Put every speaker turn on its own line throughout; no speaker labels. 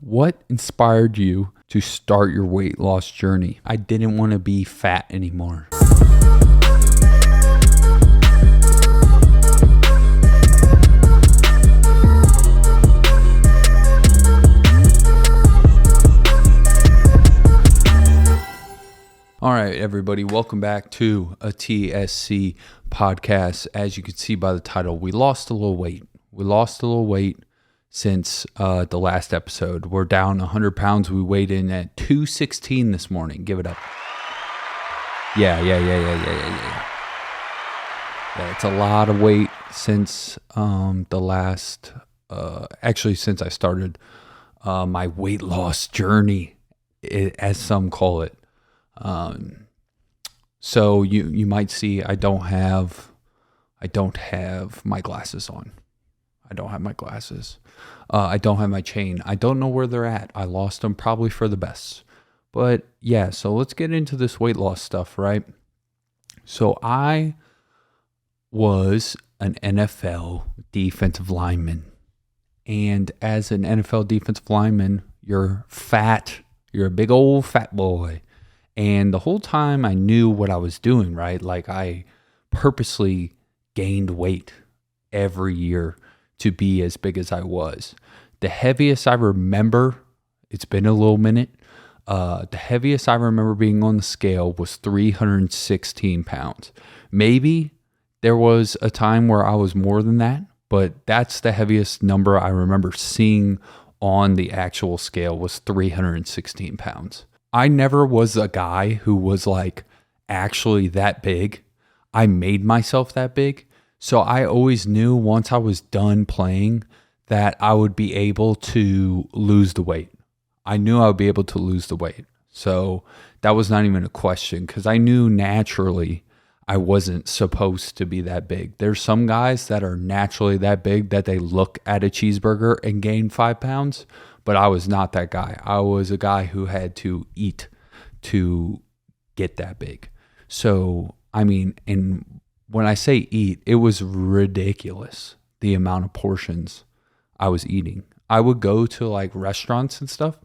what inspired you to start your weight loss journey? I didn't want to be fat anymore. All right, everybody, welcome back to a TSC podcast. As you can see by the title, we lost a little weight. We lost a little weight since the last episode. We're down 100 pounds. We weighed in at 216 this morning. Give it up. Yeah. It's a lot of weight since the last, since I started my weight loss journey, as some call it. So you might see I don't have my glasses on. I don't have my glasses. I don't have my chain. I don't know where they're at. I lost them probably for the best. But yeah, so let's get into this weight loss stuff, right? So I was an NFL defensive lineman. And as an NFL defensive lineman, you're fat. You're a big old fat boy. And the whole time I knew what I was doing, right? Like I purposely gained weight every year to be as big as I was. The heaviest I remember, it's been a little minute, the heaviest I remember being on the scale was 316 pounds. Maybe there was a time where I was more than that, but that's the heaviest number I remember seeing on the actual scale was 316 pounds. I never was a guy who was like actually that big. I made myself that big. So I always knew once I was done playing that I would be able to lose the weight. I knew I would be able to lose the weight. So that was not even a question because I knew naturally I wasn't supposed to be that big. There's some guys that are naturally that big that they look at a cheeseburger and gain 5 pounds. But I was not that guy. I was a guy who had to eat to get that big. So, I mean, and when I say eat, it was ridiculous, the amount of portions I was eating. I would go to like restaurants and stuff,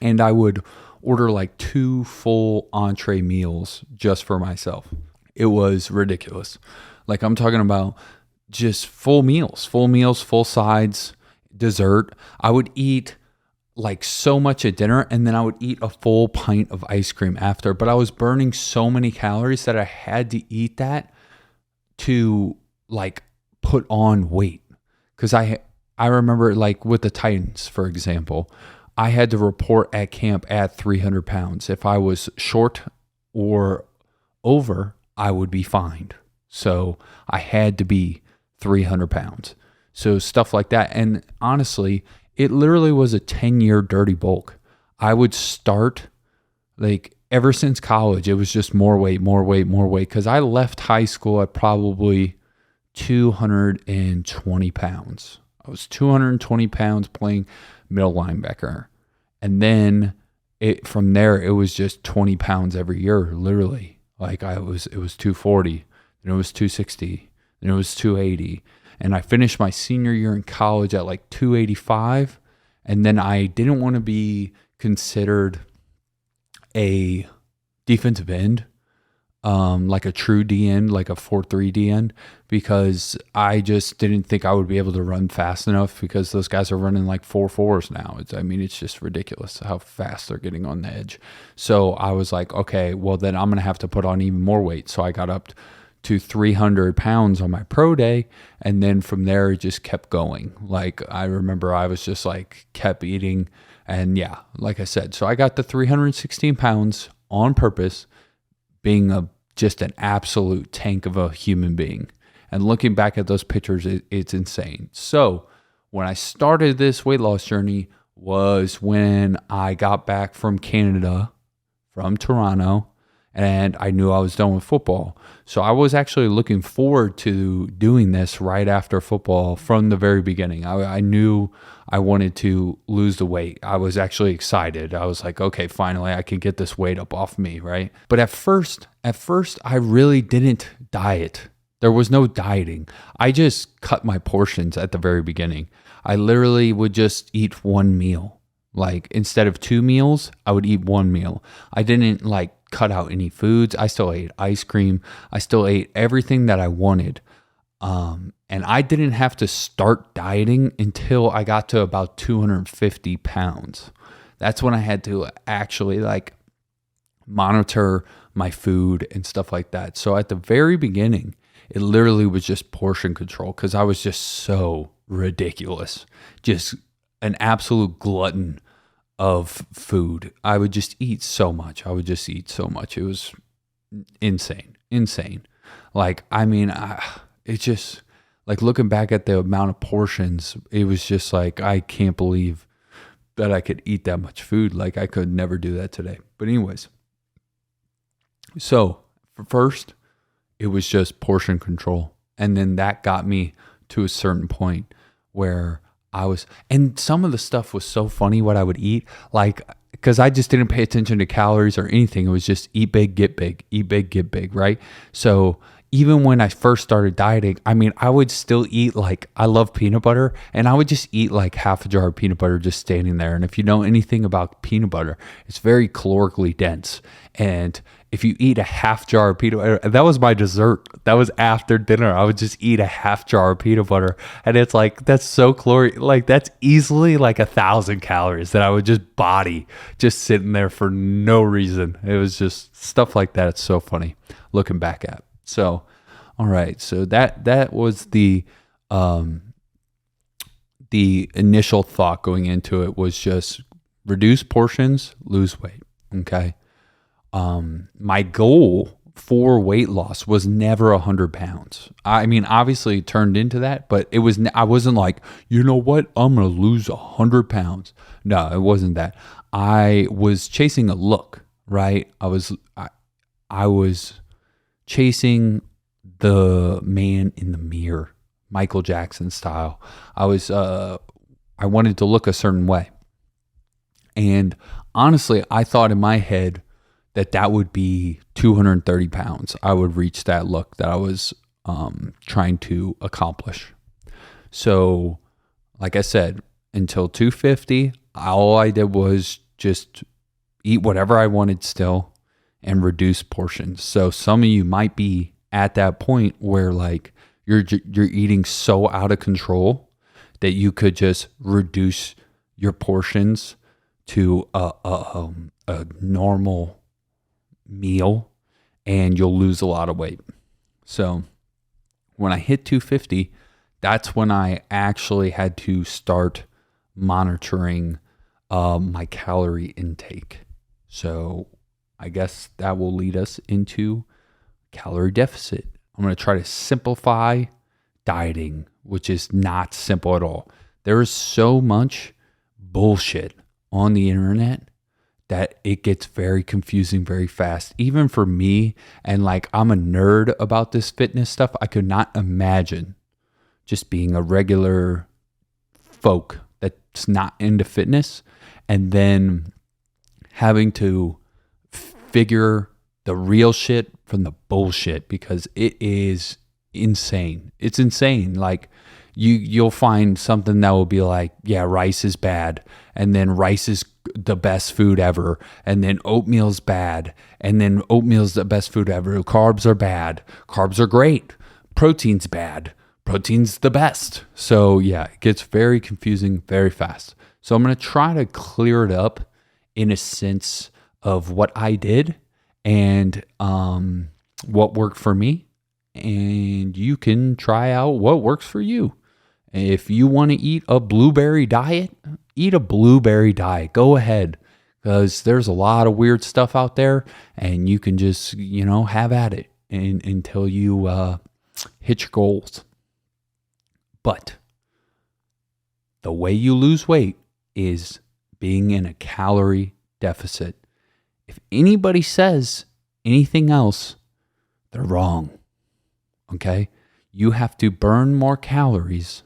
and I would order like 2 full entree meals just for myself. It was ridiculous. Like I'm talking about just full meals, full sides, dessert. I would eat like so much at dinner and then I would eat a full pint of ice cream after, but I was burning so many calories that I had to eat that to like put on weight. Cause I remember like with the Titans, for example, I had to report at camp at 300 pounds. If I was short or over, I would be fined. So I had to be 300 pounds. So stuff like that. And honestly, it literally was a 10-year dirty bulk. I would start like ever since college, it was just more weight. Because I left high school at probably 220 pounds. I was 220 pounds playing middle linebacker. And then from there, it was just 20 pounds every year, literally. Like it was 240, then it was 260, then it was 280. And I finished my senior year in college at like 285. And then I didn't want to be considered a defensive end, like a true DN, like a 4-3 DN, because I just didn't think I would be able to run fast enough because those guys are running like 4.4s now. It's just ridiculous how fast they're getting on the edge. So I was like, okay, well then I'm going to have to put on even more weight. So I got up to 300 pounds on my pro day. And then from there, it just kept going. Like I remember I was just like kept eating. And yeah, like I said, so I got the 316 pounds on purpose, being just an absolute tank of a human being. And looking back at those pictures, it's insane. So when I started this weight loss journey was when I got back from Canada, from Toronto, and I knew I was done with football. So I was actually looking forward to doing this right after football from the very beginning. I knew I wanted to lose the weight. I was actually excited. I was like, okay, finally I can get this weight up off me, right? But at first, I really didn't diet. There was no dieting. I just cut my portions at the very beginning. I literally would just eat one meal. Like instead of 2 meals, I would eat 1 meal. I didn't like cut out any foods. I still ate ice cream. I still ate everything that I wanted. And I didn't have to start dieting until I got to about 250 pounds. That's when I had to actually like monitor my food and stuff like that. So at the very beginning, it literally was just portion control because I was just so ridiculous, just an absolute glutton of food. I would just eat so much. It was insane. Like, I mean, it's just like looking back at the amount of portions, it was just like, I can't believe that I could eat that much food. Like I could never do that today. But anyways, so first it was just portion control. And then that got me to a certain point where and some of the stuff was so funny what I would eat, like, because I just didn't pay attention to calories or anything. It was just eat big, get big, right? So even when I first started dieting, I mean, I would still eat, like, I love peanut butter, and I would just eat like half a jar of peanut butter just standing there. And if you know anything about peanut butter, it's very calorically dense. And if you eat a half jar of peanut butter, that was my dessert. That was after dinner. I would just eat a half jar of peanut butter. And it's like, that's so caloric. Like, that's easily like 1,000 calories that I would just body just sitting there for no reason. It was just stuff like that. It's so funny looking back at. So, all right. So that was the initial thought going into it was just reduce portions, lose weight. Okay. My goal for weight loss was never 100 pounds. I mean, obviously it turned into that, but I wasn't like, you know what? I'm going to lose 100 pounds. No, it wasn't that. I was chasing a look, right? I was chasing the man in the mirror, Michael Jackson style. I wanted to look a certain way. And honestly, I thought in my head that would be 230 pounds. I would reach that look that I was trying to accomplish. So, like I said, until 250, all I did was just eat whatever I wanted still and reduce portions. So some of you might be at that point where like you're eating so out of control that you could just reduce your portions to a normal meal and you'll lose a lot of weight. So when I hit 250, that's when I actually had to start monitoring my calorie intake. So I guess that will lead us into calorie deficit. I'm going to try to simplify dieting, which is not simple at all. There is so much bullshit on the internet that it gets very confusing very fast. Even for me, and like I'm a nerd about this fitness stuff, I could not imagine just being a regular folk that's not into fitness and then having to figure the real shit from the bullshit, because it is insane. It's insane. Like you'll find something that will be like, yeah, rice is bad, and then rice is the best food ever, and then oatmeal's bad, and then oatmeal's the best food ever. Carbs are bad. Carbs are great. Protein's bad. Protein's the best. So yeah, it gets very confusing very fast. So I'm going to try to clear it up in a sense of what I did and what worked for me. And you can try out what works for you. If you want to eat a blueberry diet, eat a blueberry diet. Go ahead, because there's a lot of weird stuff out there, and you can just, have at it until you hit your goals. But the way you lose weight is being in a calorie deficit. If anybody says anything else, they're wrong. Okay? You have to burn more calories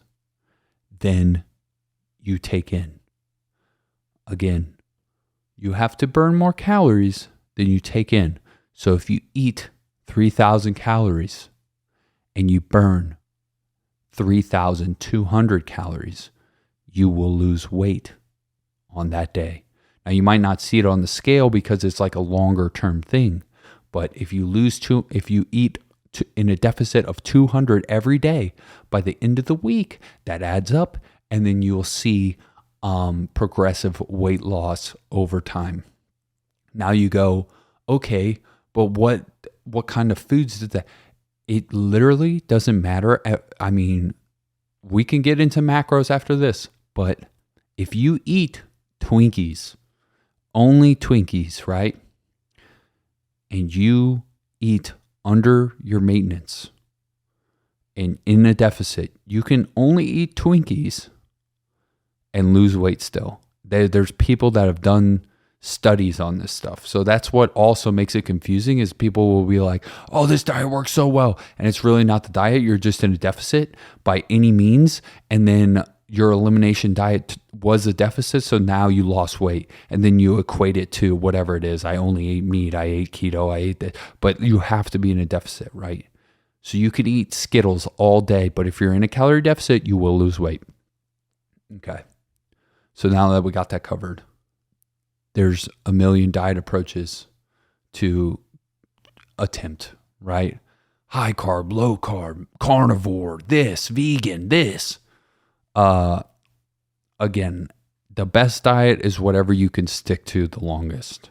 than you take in. Again, you have to burn more calories than you take in. So if you eat 3,000 calories and you burn 3,200 calories, you will lose weight on that day. Now, you might not see it on the scale because it's like a longer term thing. But if you eat in a deficit of 200 every day, by the end of the week, that adds up. And then you'll see progressive weight loss over time. Now you go, okay, but what kind of foods did that? It literally doesn't matter. I mean, we can get into macros after this, but if you eat Twinkies, only Twinkies, right? And you eat under your maintenance and in a deficit, you can only eat Twinkies and lose weight still. There's people that have done studies on this stuff. So that's what also makes it confusing is people will be like, oh, this diet works so well. And it's really not the diet. You're just in a deficit by any means. And then your elimination diet was a deficit. So now you lost weight. And then you equate it to whatever it is. I only ate meat. I ate keto. I ate that. But you have to be in a deficit, right? So you could eat Skittles all day. But if you're in a calorie deficit, you will lose weight. Okay. So now that we got that covered, there's a million diet approaches to attempt, right? High carb, low carb, carnivore, this, vegan, this. Again, the best diet is whatever you can stick to the longest.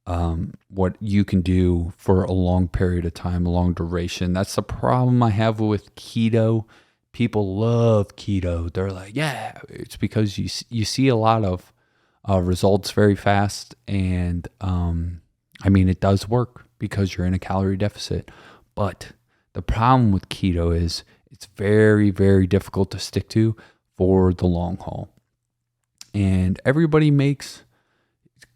What you can do for a long period of time, a long duration. That's the problem I have with keto. People love keto. They're like, yeah, it's because you see a lot of results very fast. And I mean, it does work because you're in a calorie deficit. But the problem with keto is it's very, very difficult to stick to for the long haul. And everybody makes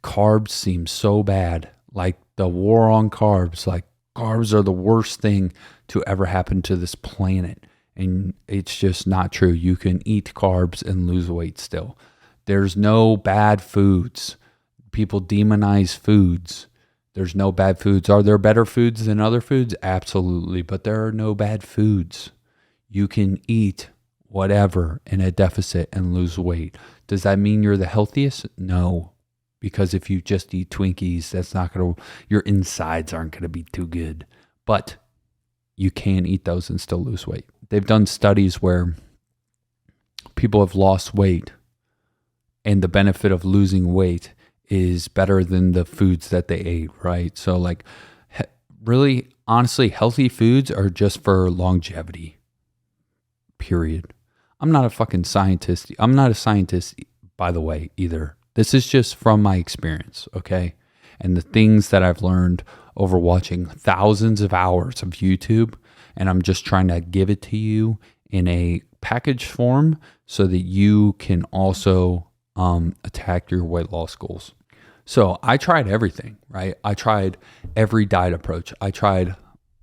carbs seem so bad, like the war on carbs, like carbs are the worst thing to ever happen to this planet. And it's just not true. You can eat carbs and lose weight still. There's no bad foods. People demonize foods. There's no bad foods. Are there better foods than other foods? Absolutely. But there are no bad foods. You can eat whatever in a deficit and lose weight. Does that mean you're the healthiest? No. Because if you just eat Twinkies, that's not going to, your insides aren't going to be too good. But you can eat those and still lose weight. They've done studies where people have lost weight and the benefit of losing weight is better than the foods that they ate, right? So like really, honestly, healthy foods are just for longevity, period. I'm not a fucking scientist. I'm not a scientist, by the way, either. This is just from my experience, okay? And the things that I've learned over watching thousands of hours of YouTube, and I'm just trying to give it to you in a package form so that you can also attack your weight loss goals. So I tried everything, right? I tried every diet approach. I tried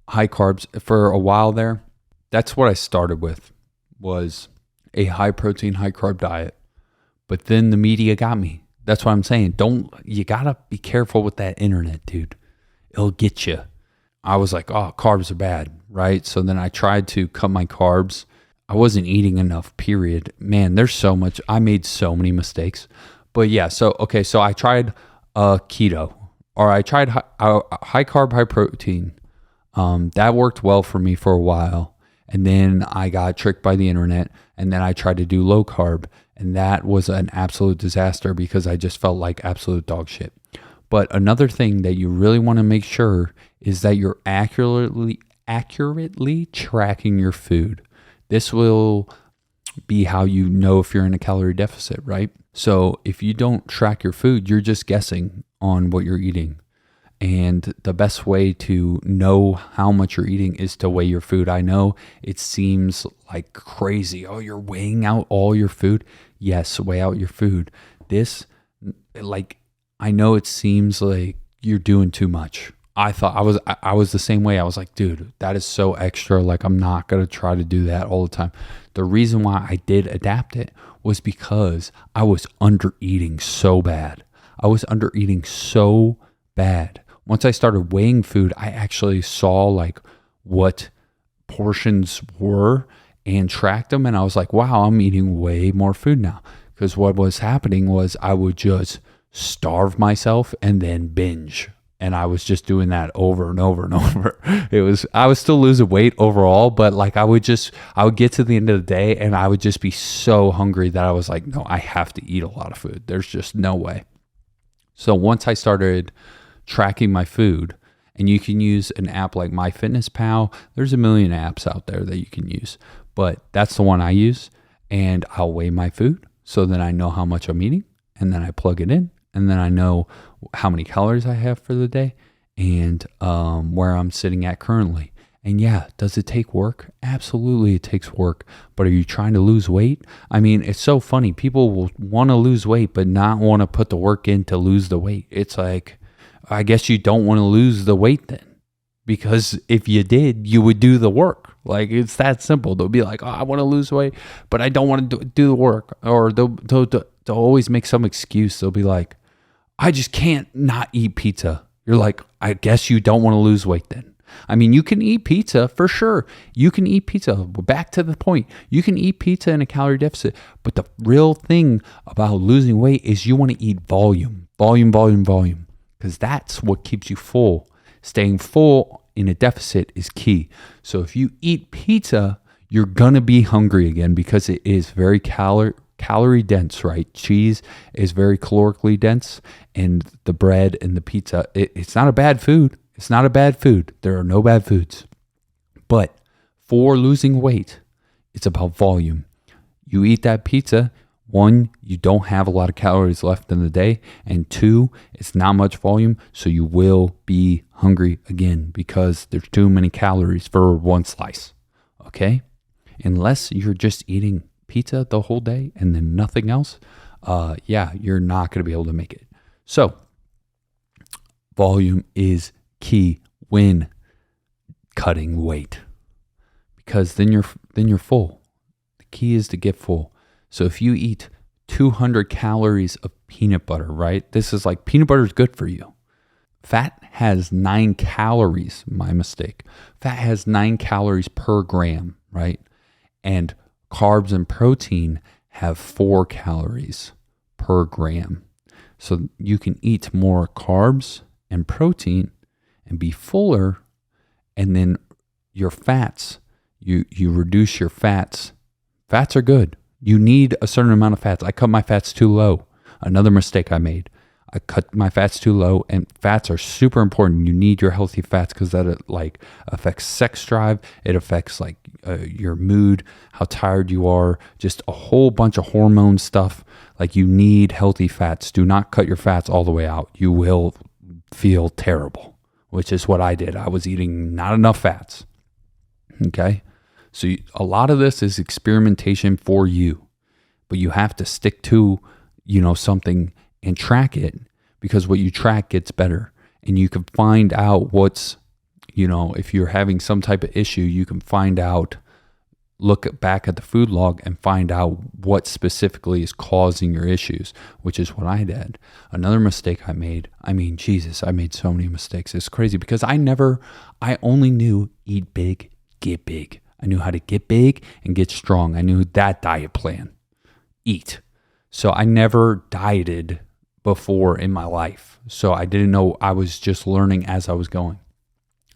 high carbs for a while there. That's what I started with, was a high protein, high carb diet. But then the media got me. That's what I'm saying. You gotta be careful with that internet, dude. It'll get you. I was like, oh, carbs are bad, right? So then I tried to cut my carbs. I wasn't eating enough, period. Man, there's so much. I made so many mistakes. But yeah, so I tried keto, or I tried high carb, high protein. That worked well for me for a while. And then I got tricked by the internet, and then I tried to do low carb, and that was an absolute disaster because I just felt like absolute dog shit. But another thing that you really want to make sure is that you're accurately tracking your food. This will be how you know if you're in a calorie deficit, right? So if you don't track your food, you're just guessing on what you're eating. And the best way to know how much you're eating is to weigh your food. I know it seems like crazy. Oh, you're weighing out all your food? Yes, weigh out your food. I know it seems like you're doing too much. I thought I was the same way. I was like, dude, that is so extra. Like, I'm not going to try to do that all the time. The reason why I did adapt it was because I was under eating so bad. Once I started weighing food, I actually saw like what portions were and tracked them. And I was like, wow, I'm eating way more food now. Because what was happening was I would just starve myself and then binge. And I was just doing that over and over and over. I was still losing weight overall, but like I would get to the end of the day and I would just be so hungry that I was like, no, I have to eat a lot of food. There's just no way. So once I started tracking my food, and you can use an app like MyFitnessPal, there's a million apps out there that you can use, but that's the one I use. And I'll weigh my food so then I know how much I'm eating, and then I plug it in, and then I know how many calories I have for the day and where I'm sitting at currently. And yeah, does it take work? Absolutely, it takes work. But are you trying to lose weight? I mean, it's so funny. People will want to lose weight, but not want to put the work in to lose the weight. It's like, I guess you don't want to lose the weight then. Because if you did, you would do the work. Like, it's that simple. They'll be like, oh, I want to lose weight, but I don't want to do the work. Or they'll always make some excuse. They'll be like, I just can't not eat pizza. You're like, I guess you don't want to lose weight then. I mean, you can eat pizza for sure. You can eat pizza. Back to the point. You can eat pizza in a calorie deficit. But the real thing about losing weight is you want to eat volume. Volume. Because that's what keeps you full. Staying full in a deficit is key. So if you eat pizza, you're going to be hungry again because it is very calorie dense, right? Cheese is very calorically dense, and the bread and the pizza, it's not a bad food. It's not a bad food. There are no bad foods. But for losing weight, it's about volume. You eat that pizza, one, you don't have a lot of calories left in the day, and two, it's not much volume, so you will be hungry again because there's too many calories for one slice, okay? Unless you're just eating pizza the whole day and then nothing else, you're not going to be able to make it. So, volume is key when cutting weight because then you're full. The key is to get full. So if you eat 200 calories of peanut butter, right? This is like peanut butter is good for you. Fat has 9 calories, my mistake. Fat has 9 calories per gram, right? And carbs and protein have 4 calories per gram. So you can eat more carbs and protein and be fuller, and then your fats, you reduce your fats. Fats are good. You need a certain amount of fats. I cut my fats too low. Another mistake I made. I cut my fats too low, and fats are super important. You need your healthy fats because that affects sex drive. It affects your mood, how tired you are, just a whole bunch of hormone stuff. Like you need healthy fats. Do not cut your fats all the way out. You will feel terrible, which is what I did. I was eating not enough fats. Okay. So a lot of this is experimentation for you, but you have to stick to, something and track it because what you track gets better, and you can find out what's, if you're having some type of issue, you can find out, look back at the food log and find out what specifically is causing your issues, which is what I did. Another mistake I made, I made so many mistakes. It's crazy because I only knew eat big, get big. I knew how to get big and get strong. I knew that diet plan. Eat. So I never dieted before in my life. So I didn't know. I was just learning as I was going.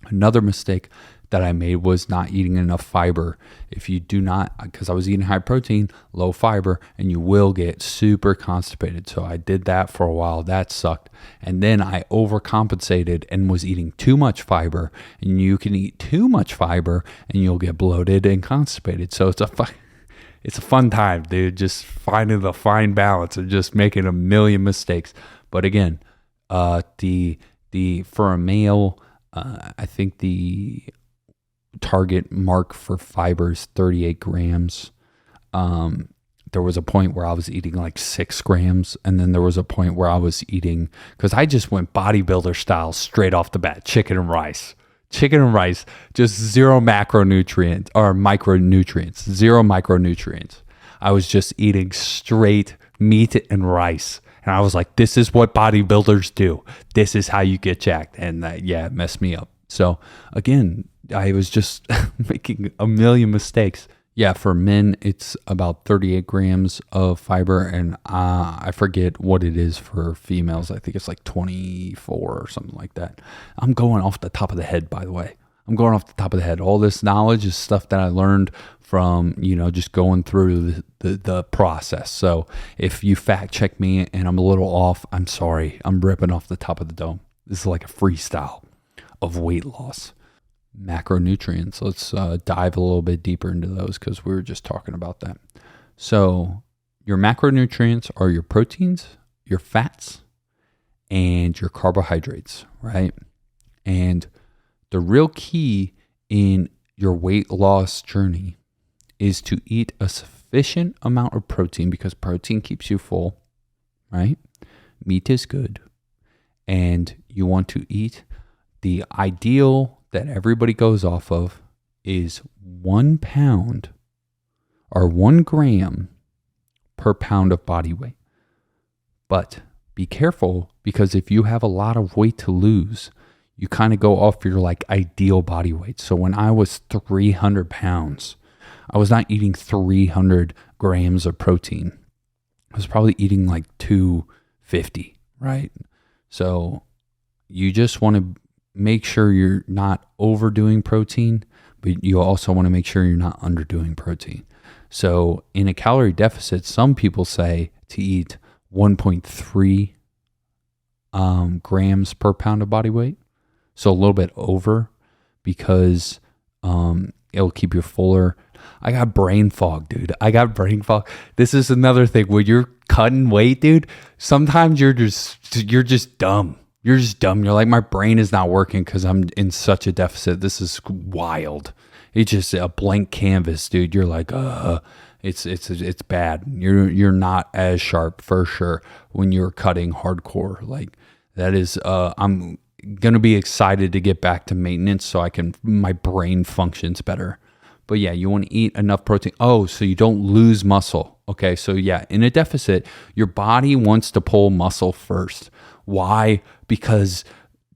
Another mistake that I made was not eating enough fiber. If you do not, because I was eating high protein, low fiber, and you will get super constipated. So I did that for a while. That sucked. And then I overcompensated and was eating too much fiber. And you can eat too much fiber and you'll get bloated and constipated. So it's a fun time, dude. Just finding the fine balance and just making a million mistakes. But again, for a male, I think the target mark for fiber is 38 grams. There was a point where I was eating like 6 grams. And then there was a point where I was eating, because I just went bodybuilder style straight off the bat, chicken and rice, just zero macronutrients or micronutrients, zero micronutrients. I was just eating straight meat and rice. And I was like, this is what bodybuilders do. This is how you get jacked. And it messed me up. So again, I was just making a million mistakes. Yeah, for men, it's about 38 grams of fiber, and I forget what it is for females. I think it's like 24 or something like that. I'm going off the top of the head, by the way. I'm going off the top of the head. All this knowledge is stuff that I learned from, just going through the process. So if you fact check me and I'm a little off, I'm sorry. I'm ripping off the top of the dome. This is like a freestyle of weight loss. Macronutrients. Let's dive a little bit deeper into those because we were just talking about that. So your macronutrients are your proteins, your fats, and your carbohydrates, right? And the real key in your weight loss journey is to eat a sufficient amount of protein because protein keeps you full, right? Meat is good. And you want to eat the ideal that everybody goes off of is 1 pound or 1 gram per pound of body weight. But be careful because if you have a lot of weight to lose, you kind of go off your like ideal body weight. So when I was 300 pounds, I was not eating 300 grams of protein. I was probably eating like 250, right? So you just want to make sure you're not overdoing protein, but you also want to make sure you're not underdoing protein. So in a calorie deficit, some people say to eat 1.3 grams per pound of body weight. So a little bit over because it'll keep you fuller. I got brain fog, dude. I got brain fog. This is another thing when you're cutting weight, dude. Sometimes you're just dumb. You're just dumb. You're like, my brain is not working because I'm in such a deficit. This is wild. It's just a blank canvas, dude. You're like, it's bad. You're not as sharp for sure when you're cutting hardcore. Like that is, I'm gonna be excited to get back to maintenance so my brain functions better. But yeah, you want to eat enough protein. Oh, so you don't lose muscle. Okay, so yeah, in a deficit, your body wants to pull muscle first. Why? Because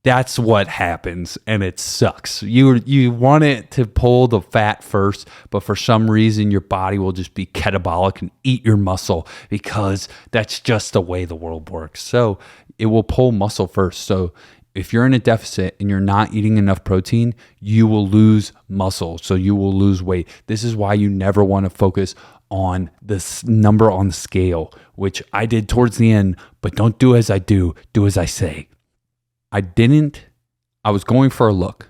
that's what happens and it sucks. You want it to pull the fat first, but for some reason your body will just be catabolic and eat your muscle because that's just the way the world works. So it will pull muscle first. So if you're in a deficit and you're not eating enough protein, you will lose muscle. So you will lose weight. This is why you never want to focus on this number on the scale, which I did towards the end, but don't do as I do as I say. I was going for a look.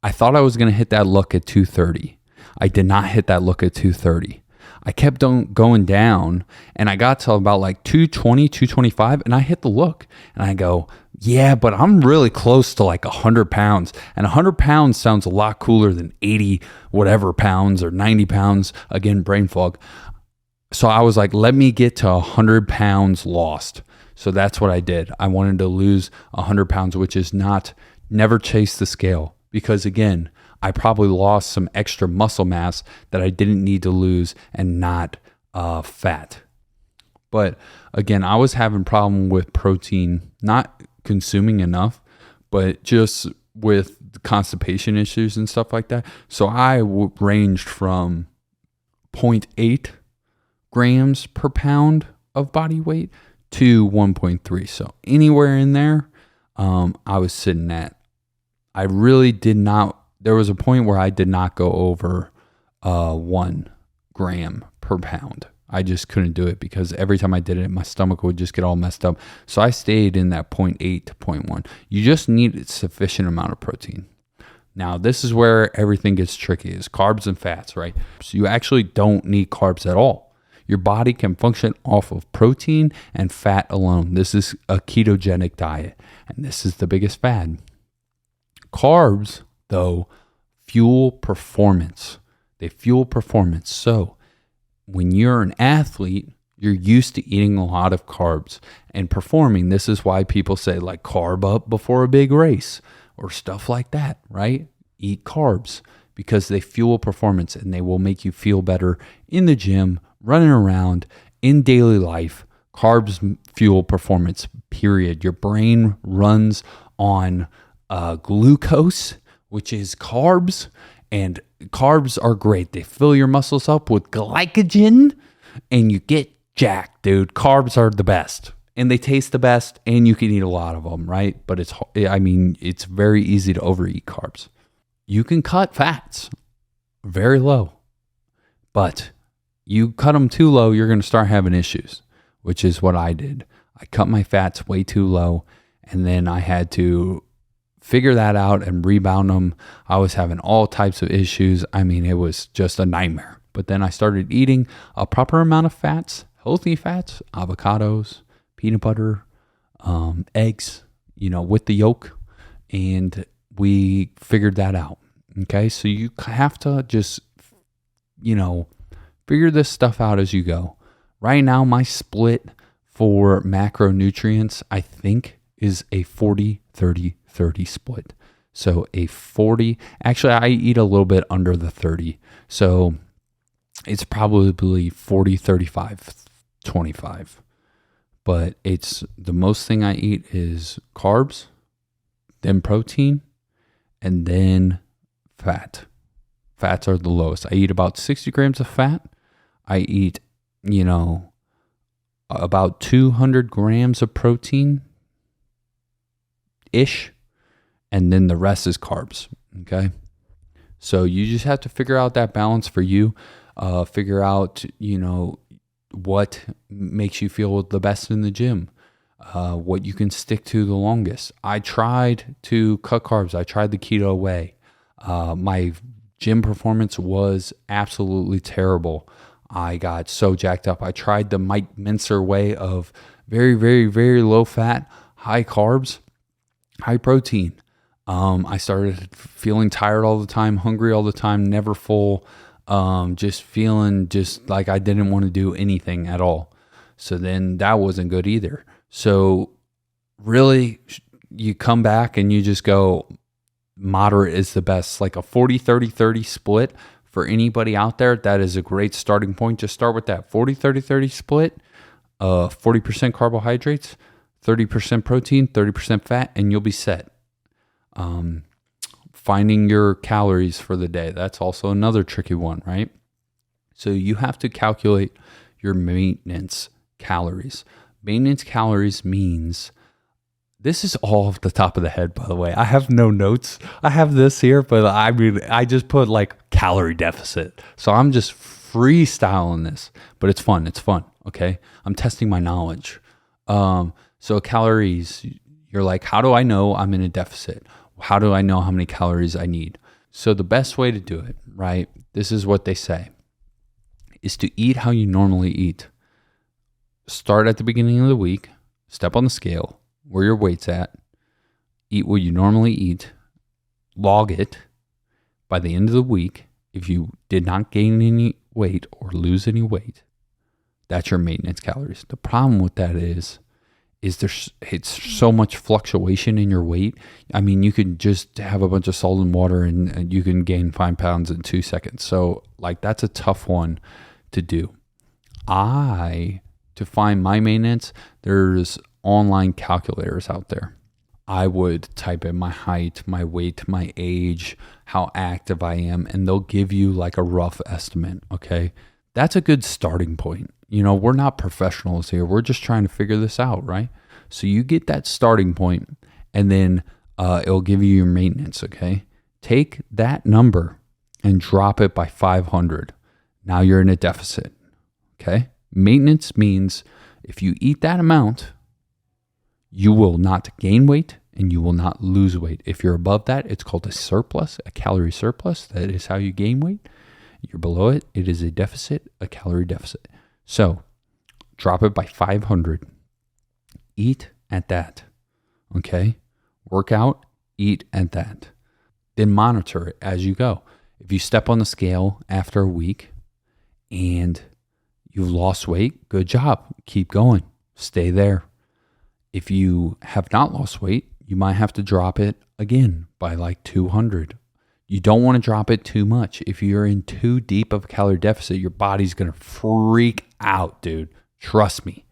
I thought I was going to hit that look at 230. I did not hit that look at 230. I kept going down and I got to about like 220, 225 and I hit the look and I go, yeah, but I'm really close to like 100 pounds and 100 pounds sounds a lot cooler than 80 whatever pounds or 90 pounds. Again, brain fog. So I was like, let me get to 100 pounds lost. So that's what I did. I wanted to lose 100 pounds, which is never chase the scale because again, I probably lost some extra muscle mass that I didn't need to lose and not fat. But again, I was having problem with protein, not consuming enough, but just with constipation issues and stuff like that. So I ranged from 0.8 grams per pound of body weight to 1.3. So anywhere in there, I was sitting at. I really did not. There was a point where I did not go over 1 gram per pound. I just couldn't do it because every time I did it, my stomach would just get all messed up. So I stayed in that 0.8 to 0.1. You just need a sufficient amount of protein. Now, this is where everything gets tricky is carbs and fats, right? So you actually don't need carbs at all. Your body can function off of protein and fat alone. This is a ketogenic diet, and this is the biggest fad. Carbs, though, fuel performance. They fuel performance. So when you're an athlete, you're used to eating a lot of carbs and performing. This is why people say like carb up before a big race or stuff like that, right? Eat carbs because they fuel performance and they will make you feel better in the gym, running around, in daily life. Carbs fuel performance, period. Your brain runs on glucose, which is carbs, And carbs are great. They fill your muscles up with glycogen and you get jacked, dude. Carbs are the best and they taste the best and you can eat a lot of them, right? But it's very easy to overeat carbs. You can cut fats very low, but you cut them too low, you're going to start having issues, which is what I did. I cut my fats way too low and then I had to figure that out and rebound them. I was having all types of issues. I mean, it was just a nightmare. But then I started eating a proper amount of fats, healthy fats, avocados, peanut butter, eggs, with the yolk. And we figured that out. Okay. So you have to just, figure this stuff out as you go. Right now, my split for macronutrients, I think, is a 40-30-30 split. So a 40, actually I eat a little bit under the 30. So it's probably 40-35-25. But it's the most thing I eat is carbs, then protein, and then fat. Fats are the lowest. I eat about 60 grams of fat. I eat, about 200 grams of protein ish, and then the rest is carbs. Okay. So you just have to figure out that balance for you. Figure out, what makes you feel the best in the gym, what you can stick to the longest. I tried to cut carbs. I tried the keto way. My gym performance was absolutely terrible. I got so jacked up. I tried the Mike Mincer way of very, very, very low fat, high carbs, high protein. I started feeling tired all the time, hungry all the time, never full, just feeling just like I didn't want to do anything at all. So then that wasn't good either. So really, you come back and you just go, moderate is the best. Like a 40-30-30 split for anybody out there, that is a great starting point. Just start with that 40-30-30 split, 40% carbohydrates, 30% protein, 30% fat, and you'll be set. Finding your calories for the day, that's also another tricky one, right? So you have to calculate your maintenance calories. Maintenance calories means, this is all off the top of the head, by the way. I have no notes. I have this here, but I just put like calorie deficit. So I'm just freestyling this, but it's fun. It's fun. Okay. I'm testing my knowledge. So calories, you're like, how do I know I'm in a deficit? How do I know how many calories I need? So the best way to do it, right? This is what they say, is to eat how you normally eat. Start at the beginning of the week, step on the scale, where your weight's at, eat what you normally eat, log it. By the end of the week, if you did not gain any weight or lose any weight, that's your maintenance calories. The problem with that is it's so much fluctuation in your weight. I mean, you could just have a bunch of salt and water and you can gain 5 pounds in 2 seconds. So like, that's a tough one to do. To find my maintenance, there's online calculators out there. I would type in my height, my weight, my age, how active I am, and they'll give you like a rough estimate. Okay. That's a good starting point. We're not professionals here. We're just trying to figure this out, right? So you get that starting point and then it'll give you your maintenance. Okay. Take that number and drop it by 500. Now you're in a deficit. Okay. Maintenance means if you eat that amount, you will not gain weight and you will not lose weight. If you're above that, it's called a surplus, a calorie surplus. That is how you gain weight. You're below it, it is a deficit, a calorie deficit. So drop it by 500. Eat at that. Okay? Work out, eat at that. Then monitor it as you go. If you step on the scale after a week and you've lost weight, good job. Keep going. Stay there. If you have not lost weight, you might have to drop it again by like 200. You don't want to drop it too much. If you're in too deep of a calorie deficit, your body's going to freak out, dude. Trust me.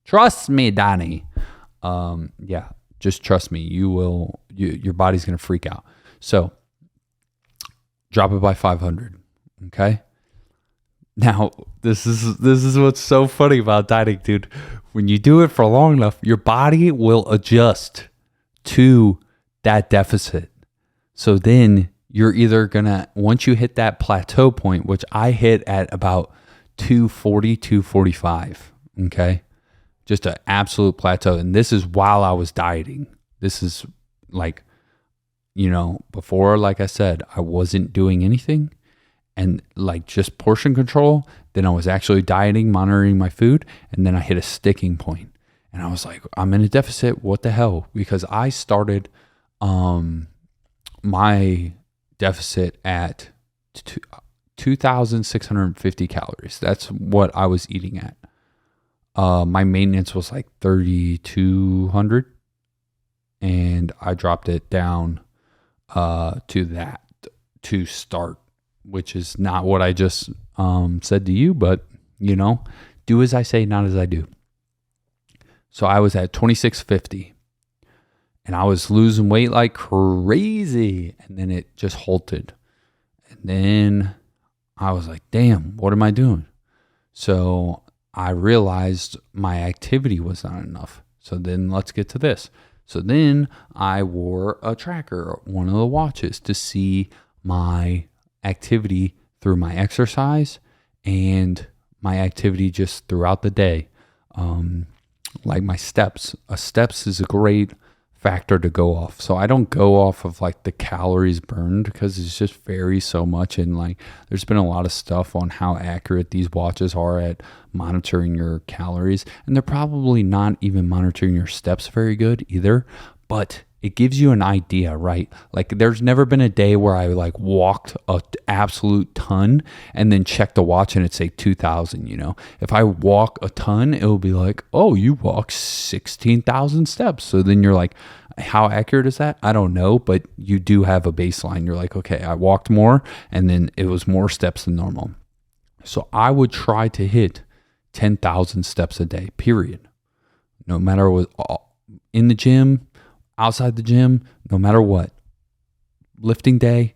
Trust me, Donnie. Just trust me. Your body's going to freak out. So drop it by 500. Okay. Now, this is what's so funny about dieting, dude. When you do it for long enough, your body will adjust to that deficit. So then you're either gonna, once you hit that plateau point, which I hit at about 240, 245, okay? Just an absolute plateau. And this is while I was dieting. This is like, before, like I said, I wasn't doing anything and like just portion control. Then I was actually dieting, monitoring my food. And then I hit a sticking point. And I was like, I'm in a deficit. What the hell? Because I started my deficit at 2,650 calories. That's what I was eating at. My maintenance was like 3,200. And I dropped it down to that to start, which is not what I just said to you, but do as I say, not as I do. So I was at 2,650 and I was losing weight like crazy, and then it just halted. And then I was like, damn, what am I doing? So I realized my activity was not enough. So then let's get to this. So then I wore a tracker, one of the watches, to see my activity through my exercise and my activity just throughout the day. Like my steps. Steps is a great factor to go off. So I don't go off of like the calories burned because it just varies so much. And like there's been a lot of stuff on how accurate these watches are at monitoring your calories. And they're probably not even monitoring your steps very good either. But it gives you an idea, right? Like there's never been a day where I like walked an absolute ton and then checked the watch and it'd say 2,000, If I walk a ton, it'll be like, oh, you walk 16,000 steps. So then you're like, how accurate is that? I don't know, but you do have a baseline. You're like, okay, I walked more and then it was more steps than normal. So I would try to hit 10,000 steps a day, period. No matter what, in the gym, outside the gym, no matter what, lifting day,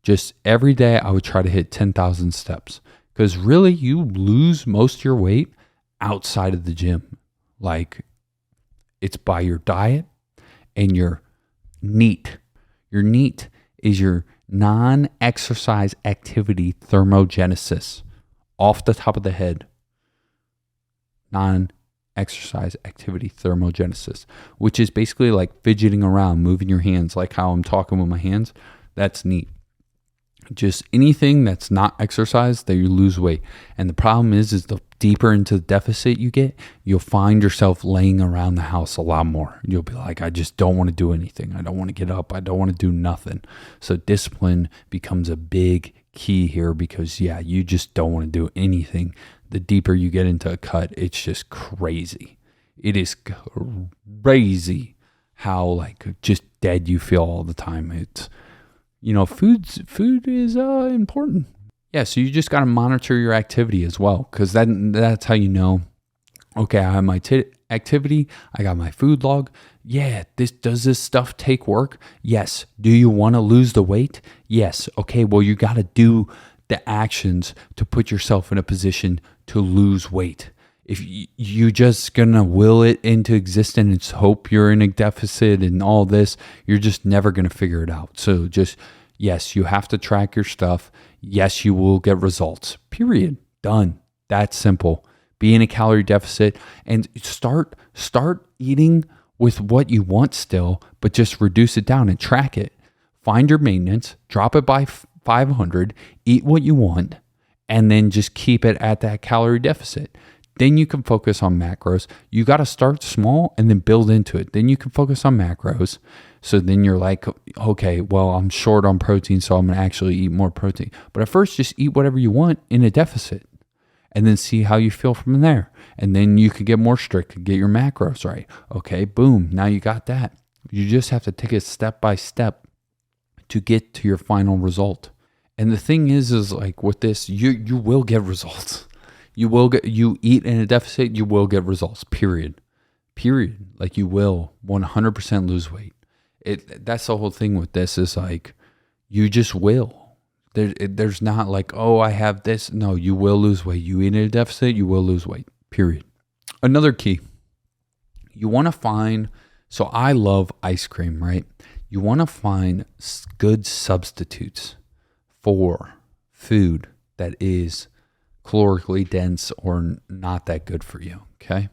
just every day I would try to hit 10,000 steps, because really you lose most of your weight outside of the gym. Like it's by your diet and your NEAT. Your NEAT is your non-exercise activity thermogenesis. Off the top of the head, non-exercise activity thermogenesis, which is basically like fidgeting around, moving your hands, like how I'm talking with my hands. That's NEAT. Just anything that's not exercise that you lose weight. And the problem is the deeper into the deficit you get, you'll find yourself laying around the house a lot more. You'll be like, I just don't want to do anything. I don't want to get up. I don't want to do nothing. So discipline becomes a big key here, because you just don't want to do anything. The deeper you get into a cut, it's just crazy. It is crazy how like just dead you feel all the time. It's, food is important. Yeah, so you just got to monitor your activity as well, because that's how you know, okay, I have my activity, I got my food log. Yeah, does this stuff take work? Yes. Do you want to lose the weight? Yes. Okay, well, you got to do the actions to put yourself in a position to lose weight. If you just gonna will it into existence and hope you're in a deficit and all this, you're just never gonna figure it out. So just, yes, you have to track your stuff. Yes, you will get results. Period. Done. That's simple. Be in a calorie deficit and start eating with what you want still, but just reduce it down and track it. Find your maintenance, drop it by 500, eat what you want, and then just keep it at that calorie deficit. Then you can focus on macros. You got to start small and then build into it. Then you can focus on macros. So then you're like, okay, well, I'm short on protein, so I'm going to actually eat more protein. But at first, just eat whatever you want in a deficit and then see how you feel from there. And then you can get more strict and get your macros right. Okay, boom. Now you got that. You just have to take it step by step to get to your final result. And the thing is like with this, you will get results. You eat in a deficit, you will get results, period. Like you will 100% lose weight. That's the whole thing with this, is like, you just will. There's not like, oh, I have this. No, you will lose weight. You eat in a deficit, you will lose weight, period. Another key, you want to find, so I love ice cream, right? You want to find good substitutes for food that is calorically dense or not that good for you, okay?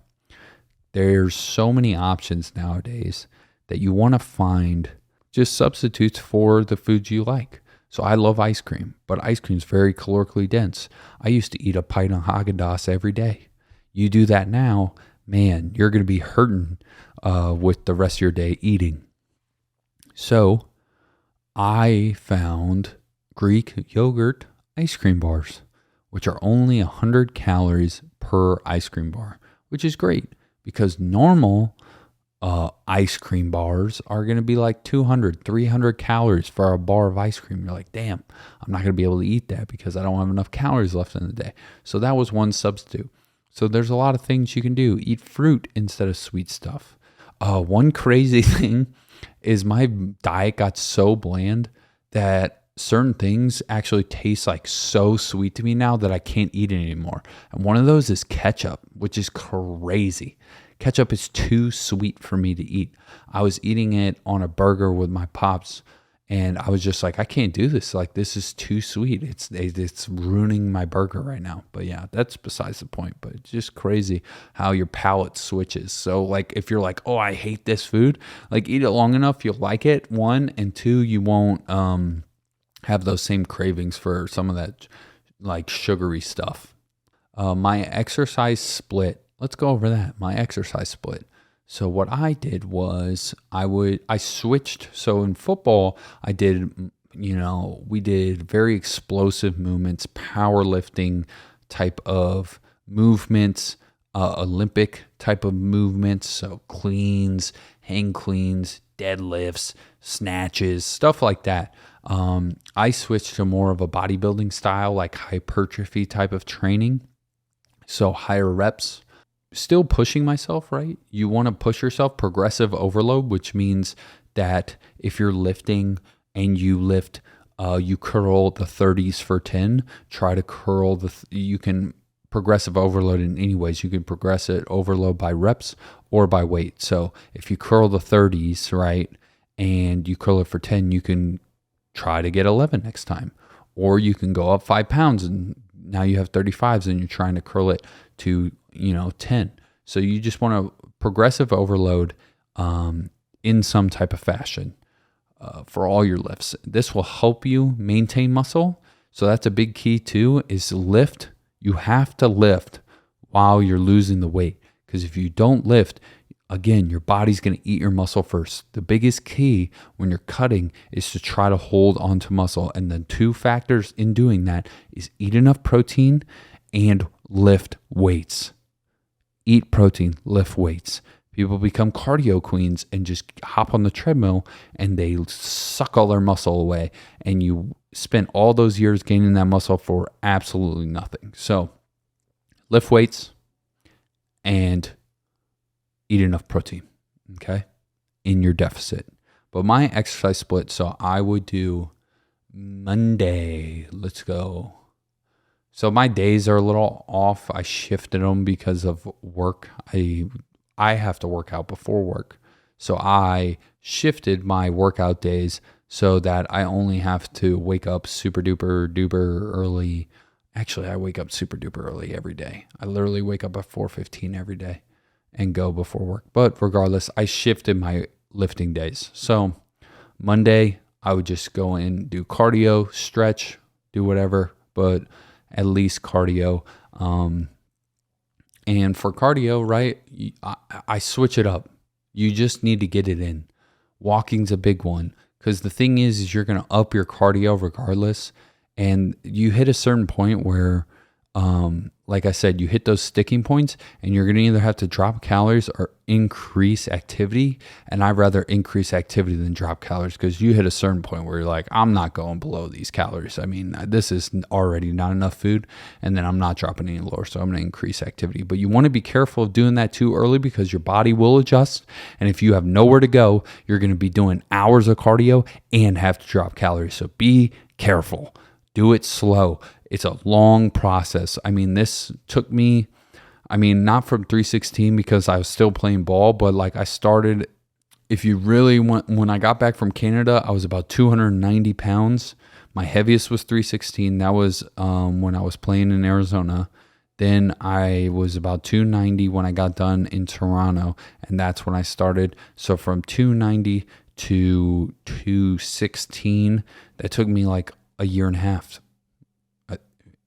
There's so many options nowadays that you want to find just substitutes for the foods you like. So I love ice cream, but ice cream is very calorically dense. I used to eat a pint of Haagen-Dazs every day. You do that now, man, you're going to be hurting with the rest of your day eating. So I found Greek yogurt ice cream bars, which are only 100 calories per ice cream bar, which is great because normal ice cream bars are going to be like 200, 300 calories for a bar of ice cream. You're like, damn, I'm not going to be able to eat that because I don't have enough calories left in the day. So that was one substitute. So there's a lot of things you can do. Eat fruit instead of sweet stuff. One crazy thing is my diet got so bland that certain things actually taste like so sweet to me now that I can't eat it anymore. And one of those is ketchup, which is crazy. Ketchup is too sweet for me to eat. I was eating it on a burger with my pops, and I was just like, I can't do this. Like, this is too sweet. It's ruining my burger right now. But yeah, that's besides the point. But it's just crazy how your palate switches. So like, if you're like, oh, I hate this food, like eat it long enough, you'll like it. One, and two, you won't have those same cravings for some of that like sugary stuff. My exercise split. Let's go over that. My exercise split. So what I did was I switched. So in football, we did very explosive movements, powerlifting type of movements, Olympic type of movements. So cleans, hang cleans, deadlifts, snatches, stuff like that. I switched to more of a bodybuilding style, like hypertrophy type of training. So higher reps. Still pushing myself, right? You want to push yourself, progressive overload, which means that if you're lifting and you lift, you curl the 30s for 10, try to curl you can progressive overload in any ways. You can progressive overload by reps or by weight. So if you curl the 30s, right, and you curl it for 10, you can try to get 11 next time. Or you can go up 5 pounds and now you have 35s and you're trying to curl it to 10. So you just want to progressive overload in some type of fashion for all your lifts. This will help you maintain muscle. So that's a big key too, is lift. You have to lift while you're losing the weight. Because if you don't lift, again, your body's going to eat your muscle first. The biggest key when you're cutting is to try to hold onto muscle. And the two factors in doing that is eat enough protein and lift weights. Eat protein, lift weights. People become cardio queens and just hop on the treadmill and they suck all their muscle away. And you spent all those years gaining that muscle for absolutely nothing. So lift weights and eat enough protein, okay, in your deficit. But my exercise split, so I would do Monday. Let's go. So my days are a little off. I shifted them because of work. I have to work out before work. So I shifted my workout days so that I only have to wake up super duper early. Actually, I wake up super duper early every day. I literally wake up at 4:15 every day and go before work. But regardless, I shifted my lifting days. So Monday, I would just go in, do cardio, stretch, do whatever, but at least cardio. And for cardio, right, I switch it up. You just need to get it in. Walking's a big one because the thing is you're going to up your cardio regardless. And you hit a certain point where, like I said, you hit those sticking points and you're going to either have to drop calories or increase activity. And I'd rather increase activity than drop calories because you hit a certain point where you're like, I'm not going below these calories. I mean, this is already not enough food and then I'm not dropping any lower. So I'm going to increase activity. But you want to be careful of doing that too early because your body will adjust. And if you have nowhere to go, you're going to be doing hours of cardio and have to drop calories. So be careful. Do it slow. It's a long process. I mean, this took me, not from 316 because I was still playing ball, but like I started, if you really want, when I got back from Canada, I was about 290 pounds. My heaviest was 316. That was when I was playing in Arizona. Then I was about 290 when I got done in Toronto, and that's when I started. So from 290 to 216, that took me like a year and a half.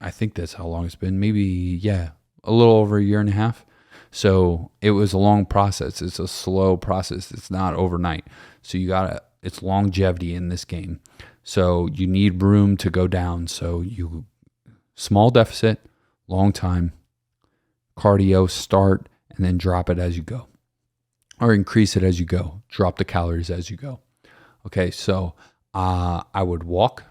I think that's how long it's been. Maybe, yeah, a little over a year and a half. So it was a long process. It's a slow process. It's not overnight. So it's longevity in this game. So you need room to go down. So small deficit, long time, cardio, start, and then drop it as you go. Or increase it as you go. Drop the calories as you go. Okay, so I would walk.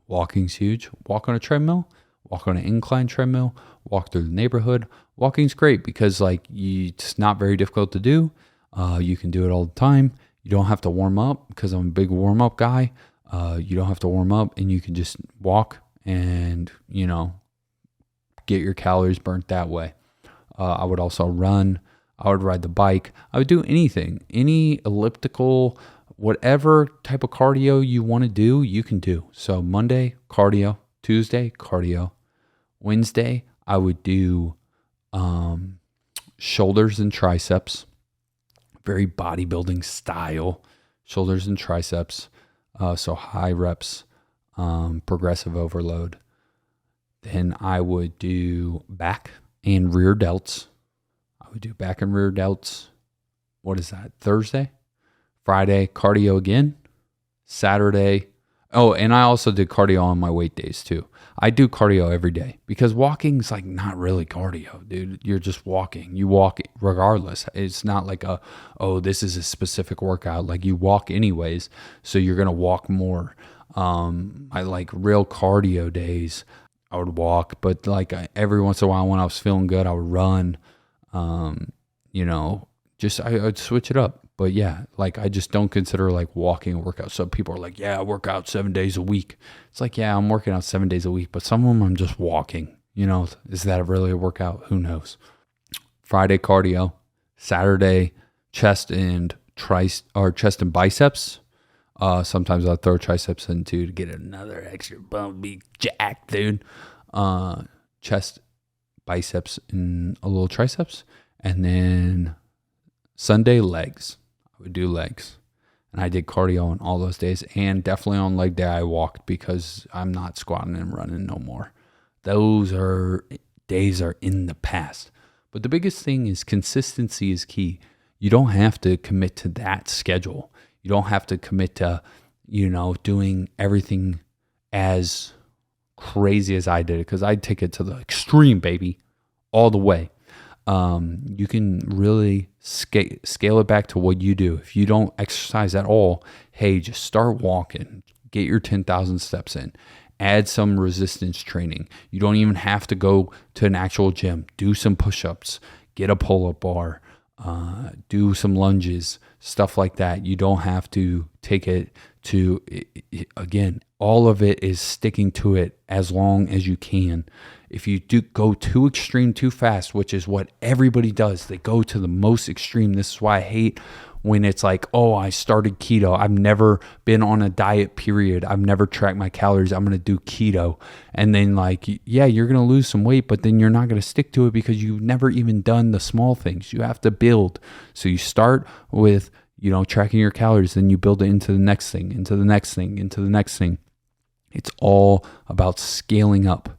Walking's huge. Walk on a treadmill. Walk on an incline treadmill. Walk through the neighborhood. Walking's great because it's not very difficult to do. You can do it all the time. You don't have to warm up because I'm a big warm up guy. You don't have to warm up, and you can just walk and get your calories burnt that way. I would also run. I would ride the bike. I would do anything, any elliptical, whatever type of cardio you want to do, you can do. So Monday, cardio. Tuesday, cardio. Wednesday, I would do shoulders and triceps. Very bodybuilding style. Shoulders and triceps. So high reps, progressive overload. Then I would do back and rear delts. I would do back and rear delts. What is that? Thursday? Friday, cardio again. Saturday. Oh, and I also did cardio on my weight days too. I do cardio every day because walking's like not really cardio, dude. You're just walking. You walk regardless. It's not like this is a specific workout. Like you walk anyways, so you're going to walk more. I like real cardio days. I would walk, but like every once in a while when I was feeling good, I would run. I'd switch it up. But yeah, like I just don't consider like walking a workout. So people are like, yeah, I work out 7 days a week. It's like, yeah, I'm working out 7 days a week, but some of them I'm just walking. Is that really a workout? Who knows? Friday cardio, Saturday chest and biceps. Sometimes I'll throw triceps in too to get another extra bump, be jacked, dude. Chest, biceps, and a little triceps, and then Sunday legs. I would do legs, and I did cardio on all those days, and definitely on leg day I walked because I'm not squatting and running no more. Those days are in the past. But the biggest thing is consistency is key. You don't have to commit to that schedule. You don't have to commit to, doing everything as crazy as I did it, because I'd take it to the extreme, baby, all the way. You can really scale it back to what you do. If you don't exercise at all, hey, just start walking, get your 10,000 steps in, add some resistance training. You don't even have to go to an actual gym. Do some push-ups, get a pull-up bar, do some lunges, stuff like that. You don't have to take it to, again, all of it is sticking to it as long as you can. If you do go too extreme too fast, which is what everybody does, they go to the most extreme. This is why I hate when it's like, oh, I started keto. I've never been on a diet period. I've never tracked my calories. I'm going to do keto. And then like, yeah, you're going to lose some weight, but then you're not going to stick to it because you've never even done the small things. You have to build. So you start with, tracking your calories, then you build it into the next thing, into the next thing, into the next thing. It's all about scaling up.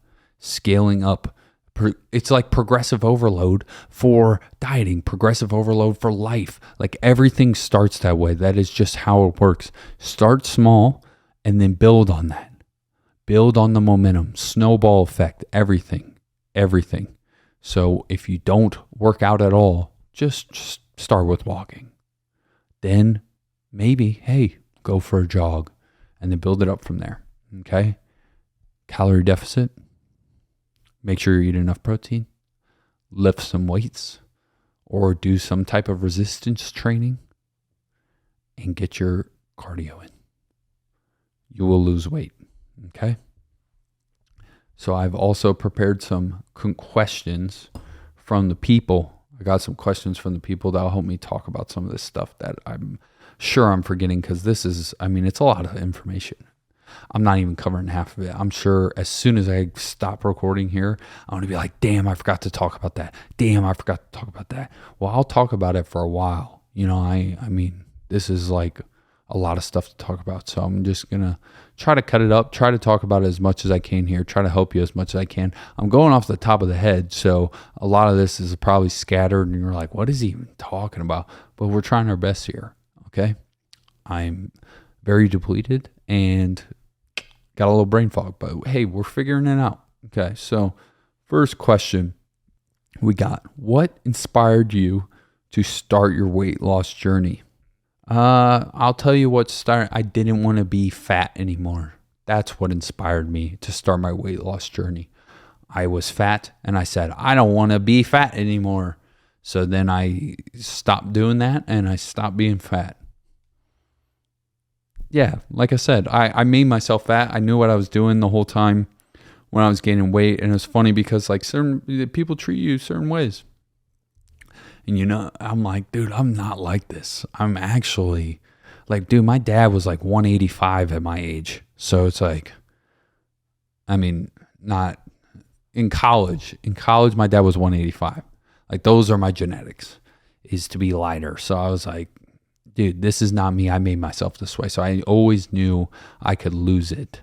It's like progressive overload for dieting, progressive overload for life. Like everything starts that way. That is just how it works. Start small and then build on that. Build on the momentum, snowball effect, everything. So if you don't work out at all, just start with walking. Then maybe, hey, go for a jog and then build it up from there. Okay? Calorie deficit. Make sure you eat enough protein, lift some weights, or do some type of resistance training, and get your cardio in. You will lose weight, okay? So I've also prepared some questions from the people. I got some questions from the people that will help me talk about some of this stuff that I'm sure I'm forgetting, because this is, I mean, it's a lot of information. I'm not even covering half of it. I'm sure as soon as I stop recording here, I'm going to be like, damn, I forgot to talk about that. Damn, I forgot to talk about that. Well, I'll talk about it for a while. You know, I mean, this is like a lot of stuff to talk about. So I'm just going to try to cut it up, try to talk about it as much as I can here, try to help you as much as I can. I'm going off the top of the head, so a lot of this is probably scattered and you're like, what is he even talking about? But we're trying our best here, okay? I'm very depleted and got a little brain fog, but hey, we're figuring it out. Okay, so first question we got: what inspired you to start your weight loss journey? I'll tell you what started. I didn't want to be fat anymore. That's what inspired me to start my weight loss journey. I was fat and I said, I don't want to be fat anymore. So then I stopped doing that and I stopped being fat. Yeah, like I said, I made myself fat. I knew what I was doing the whole time when I was gaining weight. And it's funny because like certain people treat you certain ways. And you know, I'm like, dude, I'm not like this. I'm actually like, dude, my dad was like 185 at my age. So it's like, I mean, not in college. In college, my dad was 185. Like those are my genetics, is to be lighter. So I was like, dude, this is not me. I made myself this way. So I always knew I could lose it.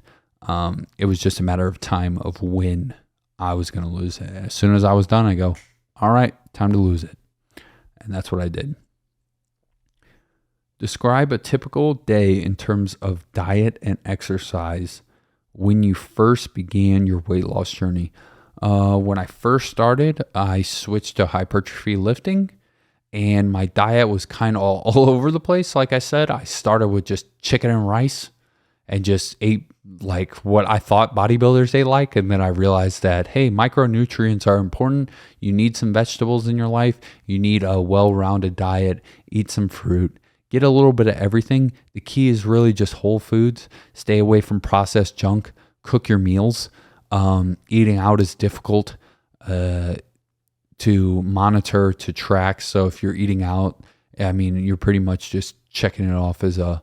It was just a matter of time of when I was going to lose it. As soon as I was done, I go, all right, time to lose it. And that's what I did. Describe a typical day in terms of diet and exercise when you first began your weight loss journey. When I first started, I switched to hypertrophy lifting, and my diet was kind of all over the place. Like I said, I started with just chicken and rice and just ate like what I thought bodybuilders ate like. And then I realized that, hey, micronutrients are important. You need some vegetables in your life. You need a well-rounded diet. Eat some fruit. Get a little bit of everything. The key is really just whole foods. Stay away from processed junk. Cook your meals. Eating out is difficult to monitor, to track. So if you're eating out, I mean, you're pretty much just checking it off as a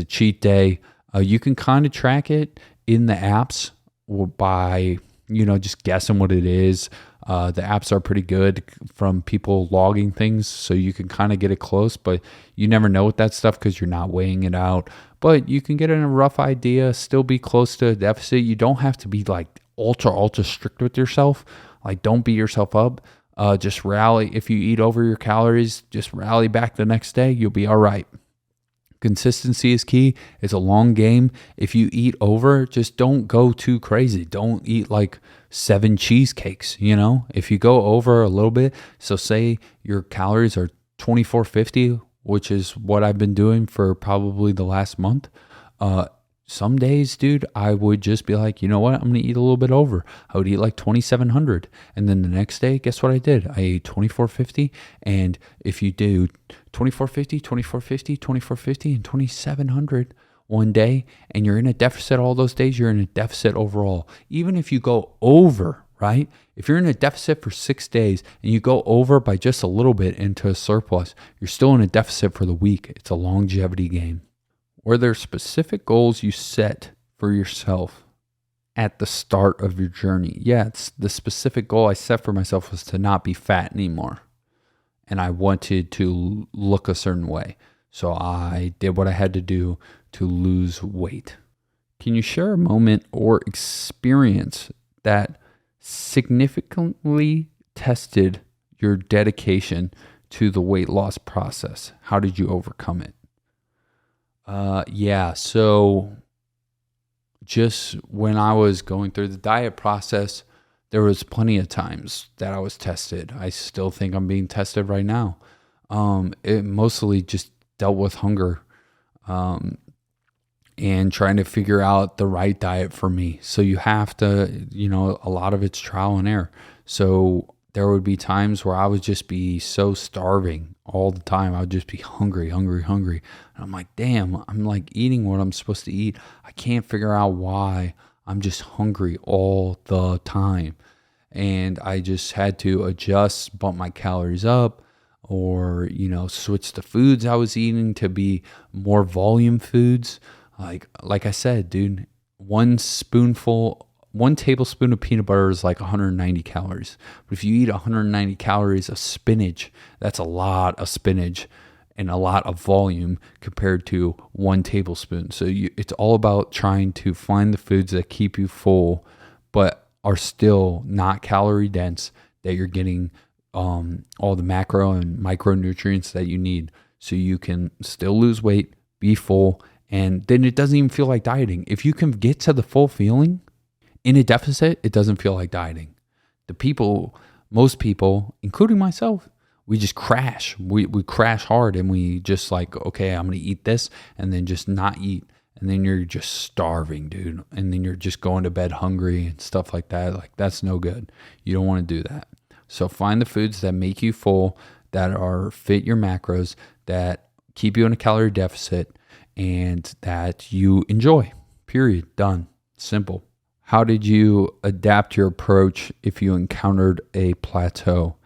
cheat day. You can kind of track it in the apps by, you know, just guessing what it is. The apps are pretty good from people logging things, so you can kind of get it close, but you never know with that stuff because you're not weighing it out. But you can get a rough idea, still be close to a deficit. You don't have to be like ultra strict with yourself. Like, don't beat yourself up. Just rally. If you eat over your calories, just rally back the next day. You'll be all right. Consistency is key. It's a long game. If you eat over, just don't go too crazy. Don't eat like 7 cheesecakes, you know? If you go over a little bit, so say your calories are 2450, which is what I've been doing for probably the last month. Some days, dude, I would just be like, you know what? I'm going to eat a little bit over. I would eat like 2,700. And then the next day, guess what I did? I ate 2,450. And if you do 2,450, 2,450, 2,450, and 2,700 one day, and you're in a deficit all those days, you're in a deficit overall. Even if you go over, right? If you're in a deficit for 6 days and you go over by just a little bit into a surplus, you're still in a deficit for the week. It's a longevity game. Were there specific goals you set for yourself at the start of your journey? Yeah, it's the specific goal I set for myself was to not be fat anymore. And I wanted to look a certain way. So I did what I had to do to lose weight. Can you share a moment or experience that significantly tested your dedication to the weight loss process? How did you overcome it? Yeah, so just when I was going through the diet process, there was plenty of times that I was tested. I still think I'm being tested right now. It mostly just dealt with hunger, and trying to figure out the right diet for me. So you have to, you know, a lot of it's trial and error. So there would be times where I would just be so starving all the time. I would just be hungry. And I'm like, damn, I'm like eating what I'm supposed to eat. I can't figure out why I'm just hungry all the time. And I just had to adjust, bump my calories up, or, switch the foods I was eating to be more volume foods. Like I said, dude, one tablespoon of peanut butter is like 190 calories. But if you eat 190 calories of spinach, that's a lot of spinach and a lot of volume compared to 1 tablespoon. So it's all about trying to find the foods that keep you full, but are still not calorie dense, that you're getting all the macro and micronutrients that you need, so you can still lose weight, be full, and then it doesn't even feel like dieting. If you can get to the full feeling in a deficit, it doesn't feel like dieting. Most people, including myself, we just crash. We crash hard, and we just like, okay, I'm going to eat this and then just not eat. And then you're just starving, dude. And then you're just going to bed hungry and stuff like that. Like, that's no good. You don't want to do that. So find the foods that make you full, that are fit your macros, that keep you in a calorie deficit, and that you enjoy. Period. Done. Simple. How did you adapt your approach if you encountered a plateau?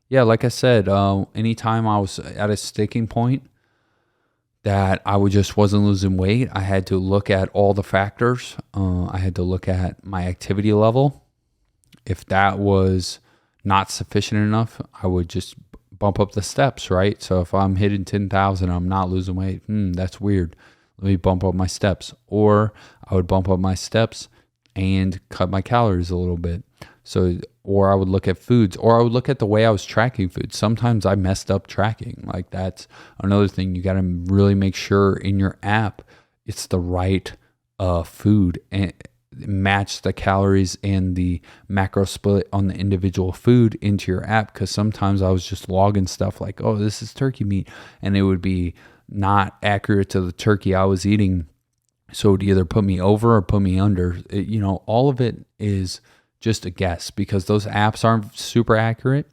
Yeah, like I said, anytime I was at a sticking point that just wasn't losing weight, I had to look at all the factors. I had to look at my activity level. If that was not sufficient enough, I would just bump up the steps, right? So if I'm hitting 10,000, I'm not losing weight. That's weird. Let me bump up my steps. Or I would bump up my steps and cut my calories a little bit. Or I would look at foods, or I would look at the way I was tracking foods. Sometimes I messed up tracking. Like, that's another thing. You got to really make sure in your app it's the right food and match the calories and the macro split on the individual food into your app. Because sometimes I was just logging stuff like, oh, this is turkey meat, and it would be not accurate to the turkey I was eating. So it would either put me over or put me under. All of it is just a guess, because those apps aren't super accurate.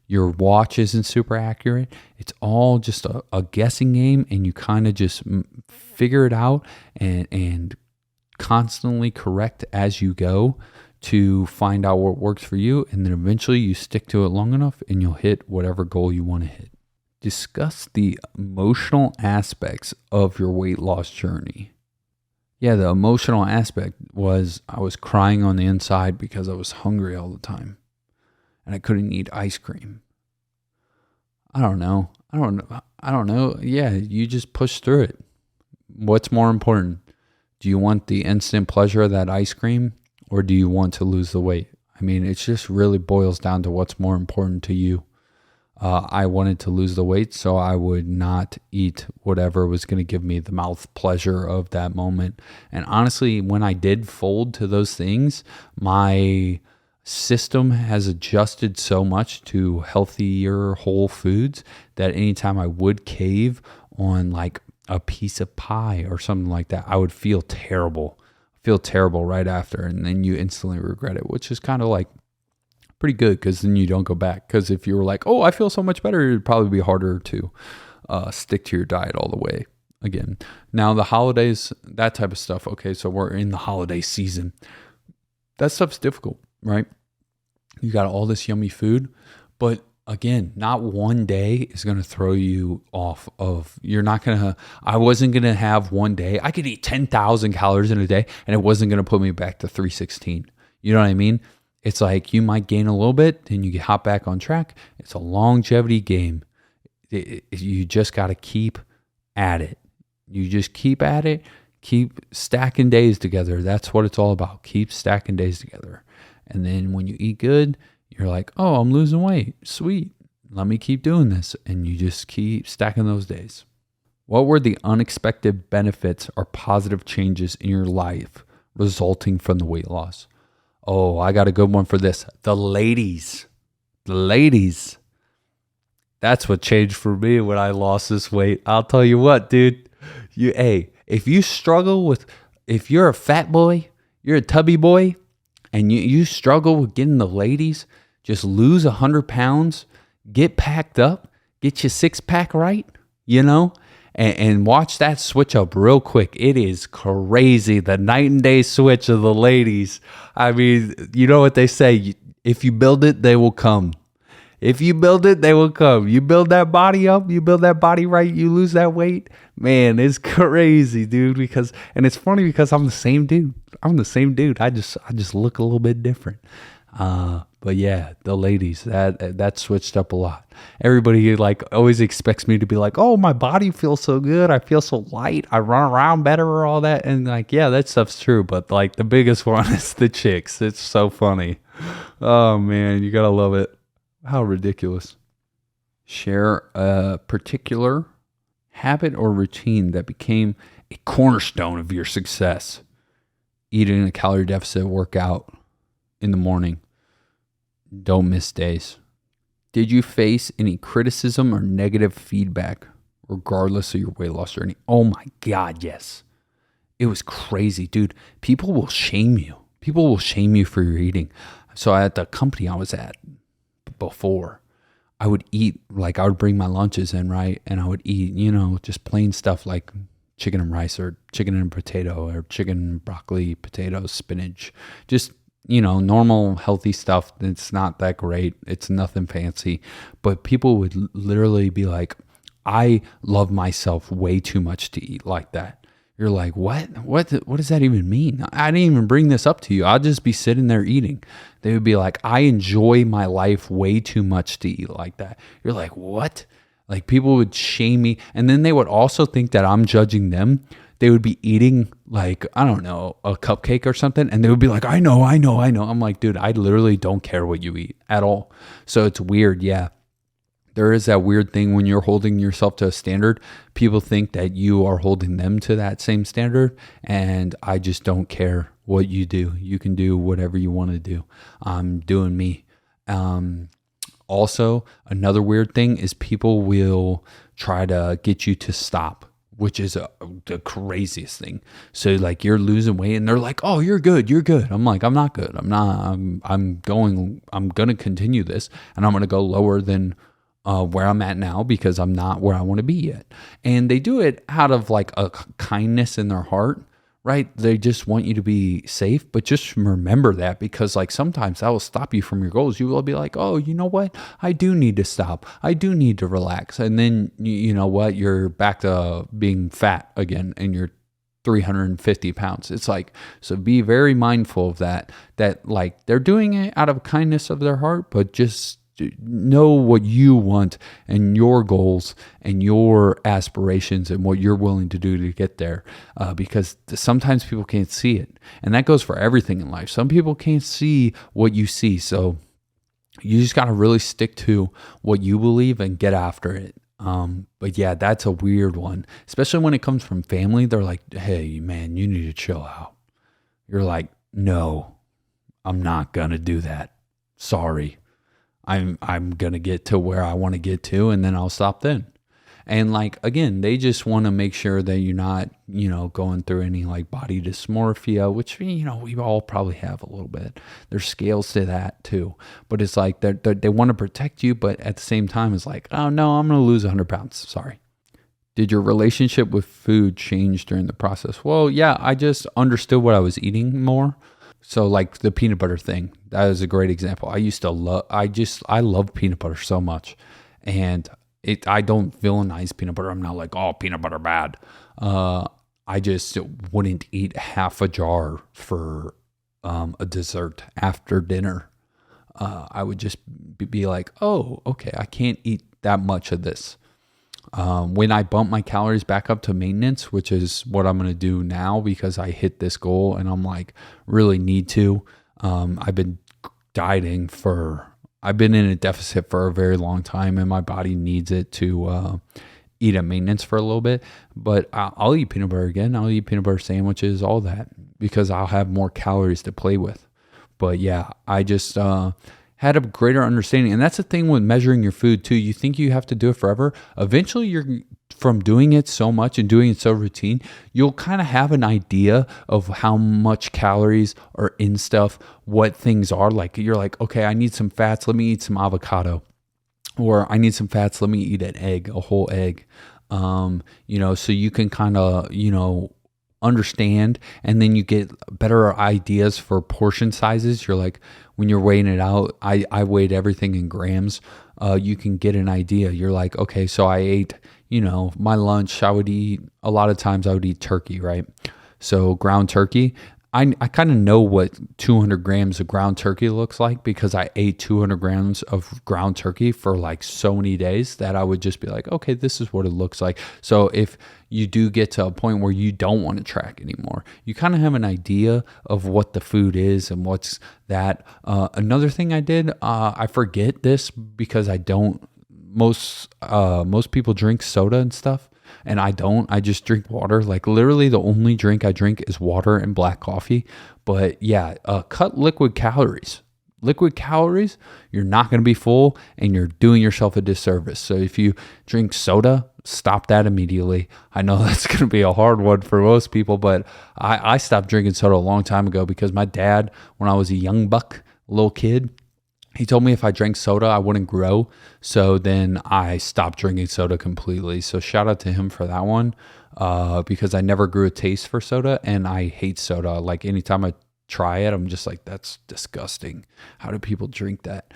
Your watch isn't super accurate. It's all just a guessing game, and you kind of just figure it out and constantly correct as you go to find out what works for you. And then eventually you stick to it long enough and you'll hit whatever goal you want to hit. Discuss the emotional aspects of your weight loss journey. Yeah, the emotional aspect was I was crying on the inside because I was hungry all the time and I couldn't eat ice cream. I don't know. Yeah, you just push through it. What's more important? Do you want the instant pleasure of that ice cream, or do you want to lose the weight? I mean, it just really boils down to what's more important to you. I wanted to lose the weight, so I would not eat whatever was going to give me the mouth pleasure of that moment. And honestly, when I did fold to those things, my system has adjusted so much to healthier whole foods that anytime I would cave on like a piece of pie or something like that, I would feel terrible right after. And then you instantly regret it, which is kind of like pretty good, because then you don't go back. Because if you were like, oh, I feel so much better, it'd probably be harder to stick to your diet all the way again. Now the holidays, that type of stuff. Okay, so we're in the holiday season. That stuff's difficult, right? You got all this yummy food, but again, not one day is going to throw you off of, I wasn't going to have one day. I could eat 10,000 calories in a day and it wasn't going to put me back to 316. You know what I mean? It's like you might gain a little bit, then you hop back on track. It's a longevity game. You just got to keep at it. You just keep at it. Keep stacking days together. That's what it's all about. Keep stacking days together. And then when you eat good, you're like, oh, I'm losing weight. Sweet. Let me keep doing this. And you just keep stacking those days. What were the unexpected benefits or positive changes in your life resulting from the weight loss? Oh, I got a good one for this. The ladies. That's what changed for me when I lost this weight. I'll tell you what, dude. If you're a fat boy, you're a tubby boy, and you struggle with getting the ladies, just lose 100 pounds, get packed up, get your 6-pack right, And watch that switch up real quick. It is crazy. The night and day switch of the ladies. I mean, you know what they say? If you build it, they will come. If you build it, they will come. You build that body up, you build that body right, you lose that weight. Man, it's crazy, dude. And it's funny because I'm the same dude. I just look a little bit different. But yeah, the ladies, that switched up a lot. Everybody like always expects me to be like, oh, my body feels so good. I feel so light. I run around better, all that. And like, yeah, that stuff's true. But like the biggest one is the chicks. It's so funny. Oh man, you gotta love it. How ridiculous. Share a particular habit or routine that became a cornerstone of your success. Eating a calorie deficit workout in the morning. Don't miss days. Did you face any criticism or negative feedback regardless of your weight loss journey? Oh my God, yes. It was crazy, dude. People will shame you. People will shame you for your eating. So at the company I was at before, I would eat, like I would bring my lunches in, right? And I would eat, just plain stuff like chicken and rice or chicken and potato or chicken, broccoli, potatoes, spinach, just normal healthy stuff. It's not that great. It's nothing fancy. But people would literally be like, I love myself way too much to eat like that. You're like, what? What does that even mean? I didn't even bring this up to you. I'll just be sitting there eating. They would be like, I enjoy my life way too much to eat like that. You're like, what? Like people would shame me. And then they would also think that I'm judging them. They would be eating like, I don't know, a cupcake or something. And they would be like, I know. I'm like, dude, I literally don't care what you eat at all. So it's weird. Yeah. There is that weird thing when you're holding yourself to a standard. People think that you are holding them to that same standard. And I just don't care what you do. You can do whatever you want to do. I'm doing me. Also, another weird thing is people will try to get you to stop, which is the craziest thing. So like you're losing weight and they're like, oh, you're good. I'm like, I'm not good. I'm going to continue this and I'm going to go lower than where I'm at now because I'm not where I want to be yet. And they do it out of like a kindness in their heart, right? They just want you to be safe, but just remember that because like sometimes that will stop you from your goals. You will be like, oh, you know what? I do need to stop. I do need to relax. And then you know what? You're back to being fat again and you're 350 pounds. It's like, so be very mindful of that like they're doing it out of kindness of their heart, but just know what you want and your goals and your aspirations and what you're willing to do to get there, because sometimes people can't see it, and that goes for everything in life. Some people can't see what you see, so you just got to really stick to what you believe and get after it. But yeah, that's a weird one, especially when it comes from family. They're like, hey man, you need to chill out. You're like, no, I'm not gonna do that, sorry. I'm going to get to where I want to get to and then I'll stop then. And like, again, they just want to make sure that you're not, going through any like body dysmorphia, which, we all probably have a little bit. There's scales to that too. But it's like they want to protect you, but at the same time, it's like, oh no, I'm going to lose 100 pounds. Sorry. Did your relationship with food change during the process? Well, yeah, I just understood what I was eating more. So like the peanut butter thing, that is a great example. I used to I love peanut butter so much, and I don't villainize peanut butter. I'm not like, oh, peanut butter bad. I just wouldn't eat half a jar for a dessert after dinner. I would just be like, oh, okay, I can't eat that much of this. When I bump my calories back up to maintenance, which is what I'm going to do now because I hit this goal and I'm like, really need to. I've been dieting I've been in a deficit for a very long time and my body needs it to eat at maintenance for a little bit. But I'll eat peanut butter again. I'll eat peanut butter sandwiches, all that, because I'll have more calories to play with. But yeah, I just had a greater understanding. And that's the thing with measuring your food too. You think you have to do it forever. Eventually you're from doing it so much and doing it so routine, you'll kind of have an idea of how much calories are in stuff, what things are. Like you're like, okay, I need some fats. Let me eat some avocado. Or I need some fats. Let me eat an egg, a whole egg. So you can kind of, understand, and then you get better ideas for portion sizes. You're like, when you're weighing it out, I weighed everything in grams. You can get an idea. You're like, okay, so I ate, my lunch, a lot of times I would eat turkey, right? So ground turkey, I kind of know what 200 grams of ground turkey looks like because I ate 200 grams of ground turkey for like so many days that I would just be like, okay, this is what it looks like. So if you do get to a point where you don't want to track anymore, you kind of have an idea of what the food is and what's that. Another thing I did, I forget this because I don't. Most people drink soda and stuff. And I don't. I just drink water. Like literally the only drink I drink is water and black coffee. But yeah, cut liquid calories. Liquid calories, you're not going to be full and you're doing yourself a disservice. So if you drink soda, stop that immediately. I know that's going to be a hard one for most people, but I stopped drinking soda a long time ago because my dad, when I was a young buck, little kid, he told me if I drank soda, I wouldn't grow. So then I stopped drinking soda completely. So shout out to him for that one, because I never grew a taste for soda and I hate soda. Like anytime I try it, I'm just like, that's disgusting. How do people drink that?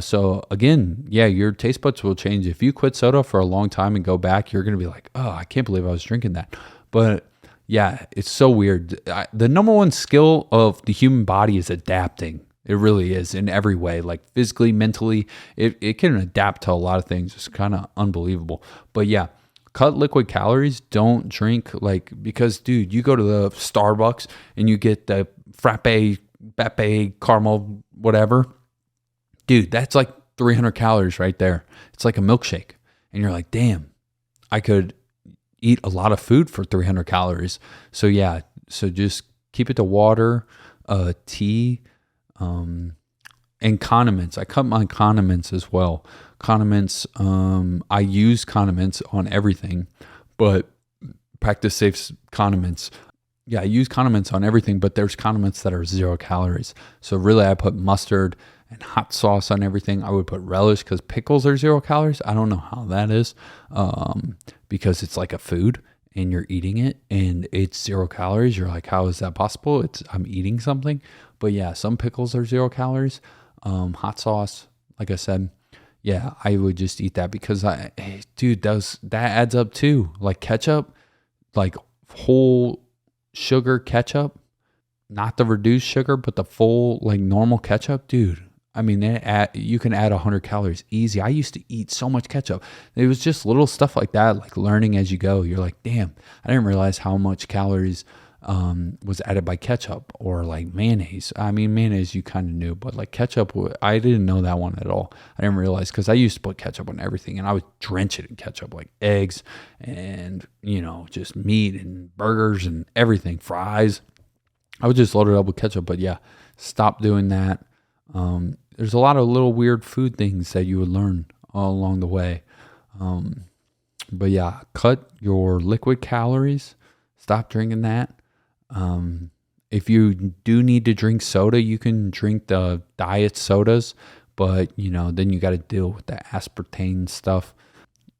So again, yeah, your taste buds will change. If you quit soda for a long time and go back, you're going to be like, oh, I can't believe I was drinking that. But yeah, it's so weird. The number one skill of the human body is adapting. It really is in every way, like physically, mentally, it can adapt to a lot of things. It's kind of unbelievable. But yeah, cut liquid calories. Don't drink because dude, you go to the Starbucks and you get the frappe, caramel, whatever. Dude, that's like 300 calories right there. It's like a milkshake. And you're like, damn, I could eat a lot of food for 300 calories. So yeah, so just keep it to water, tea, and condiments. I cut my condiments as well. Condiments, I use condiments on everything, but practice safe condiments. Yeah, I use condiments on everything, but there's condiments that are 0 calories. So really I put mustard and hot sauce on everything. I would put relish because pickles are 0 calories. I don't know how that is, because it's like a food and you're eating it and it's 0 calories. You're like, how is that possible? I'm eating something. But yeah, some pickles are 0 calories. Hot sauce, like I said, yeah, I would just eat that because that adds up too. Like ketchup, like whole sugar ketchup, not the reduced sugar, but the full like normal ketchup, dude. I mean, you can add 100 calories easy. I used to eat so much ketchup. It was just little stuff like that, like learning as you go. You're like, damn, I didn't realize how much calories was added by ketchup or like mayonnaise. I mean, mayonnaise you kind of knew, but like ketchup, I didn't know that one at all. I didn't realize because I used to put ketchup on everything and I would drench it in ketchup, like eggs and, just meat and burgers and everything, fries. I would just load it up with ketchup, but yeah, stop doing that. There's a lot of little weird food things that you would learn all along the way. But yeah, cut your liquid calories. Stop drinking that. If you do need to drink soda, you can drink the diet sodas, but then you got to deal with the aspartame stuff.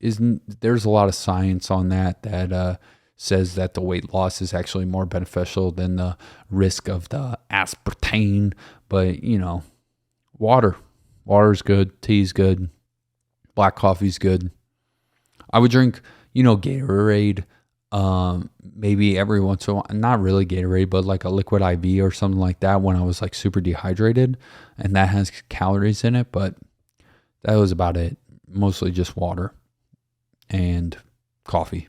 There's a lot of science on that says that the weight loss is actually more beneficial than the risk of the aspartame. But water's good, tea's good, black coffee's good. I would drink Gatorade. Maybe every once in a while, not really Gatorade, but like a liquid IV or something like that when I was like super dehydrated, and that has calories in it, but that was about it. Mostly just water and coffee.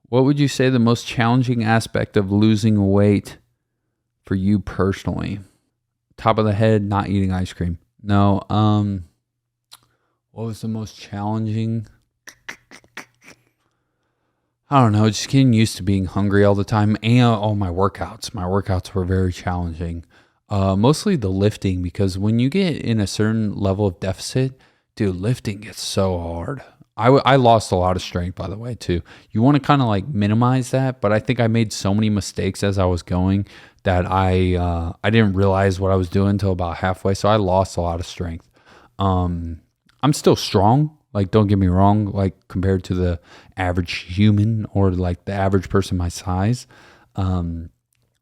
What would you say the most challenging aspect of losing weight for you personally? Top of the head, not eating ice cream. No, what was the most challenging? I don't know, just getting used to being hungry all the time and all my workouts. My workouts were very challenging. Mostly the lifting, because when you get in a certain level of deficit, dude, lifting gets so hard. I lost a lot of strength, by the way, too. You want to kind of like minimize that, but I think I made so many mistakes as I was going that I didn't realize what I was doing until about halfway, so I lost a lot of strength. I'm still strong. Like, don't get me wrong, like compared to the average human or like the average person my size.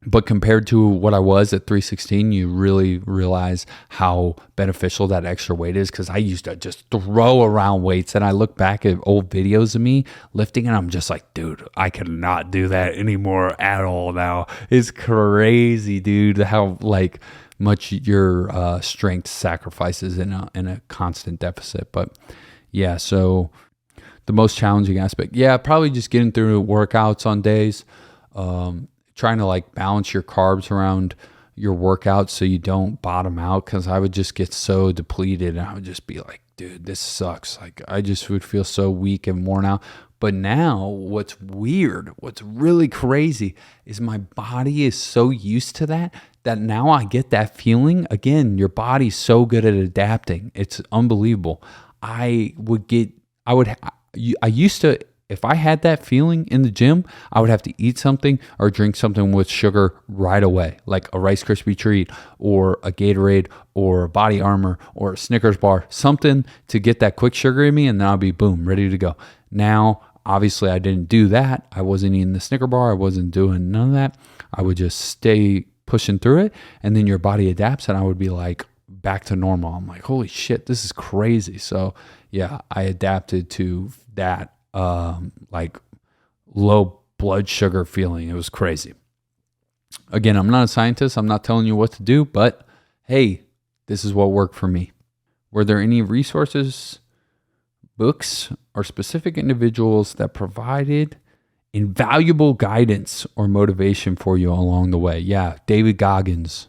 But compared to what I was at 316, you really realize how beneficial that extra weight is. Because I used to just throw around weights, and I look back at old videos of me lifting, and I'm just like, dude, I cannot do that anymore at all now. It's crazy, dude, how like much your strength sacrifices in a constant deficit. But yeah, so the most challenging aspect, yeah, probably just getting through workouts on days. Trying to like balance your carbs around your workouts so you don't bottom out, because I would just get so depleted and I would just be like, dude, this sucks. Like I just would feel so weak and worn out. But now what's weird, what's really crazy is my body is so used to that now I get that feeling. Again, your body's so good at adapting. It's unbelievable. I used to, if I had that feeling in the gym, I would have to eat something or drink something with sugar right away, like a Rice Krispie treat or a Gatorade or a Body Armor or a Snickers bar, something to get that quick sugar in me, and then I'll be boom, ready to go. Now, obviously, I didn't do that. I wasn't eating the Snicker bar. I wasn't doing none of that. I would just stay pushing through it, and then your body adapts, and I would be like back to normal. I'm like, holy shit, this is crazy. So yeah, I adapted to that like low blood sugar feeling. It was crazy. Again, I'm not a scientist. I'm not telling you what to do, but hey, this is what worked for me. Were there any resources, books, or specific individuals that provided invaluable guidance or motivation for you along the way? Yeah, David Goggins.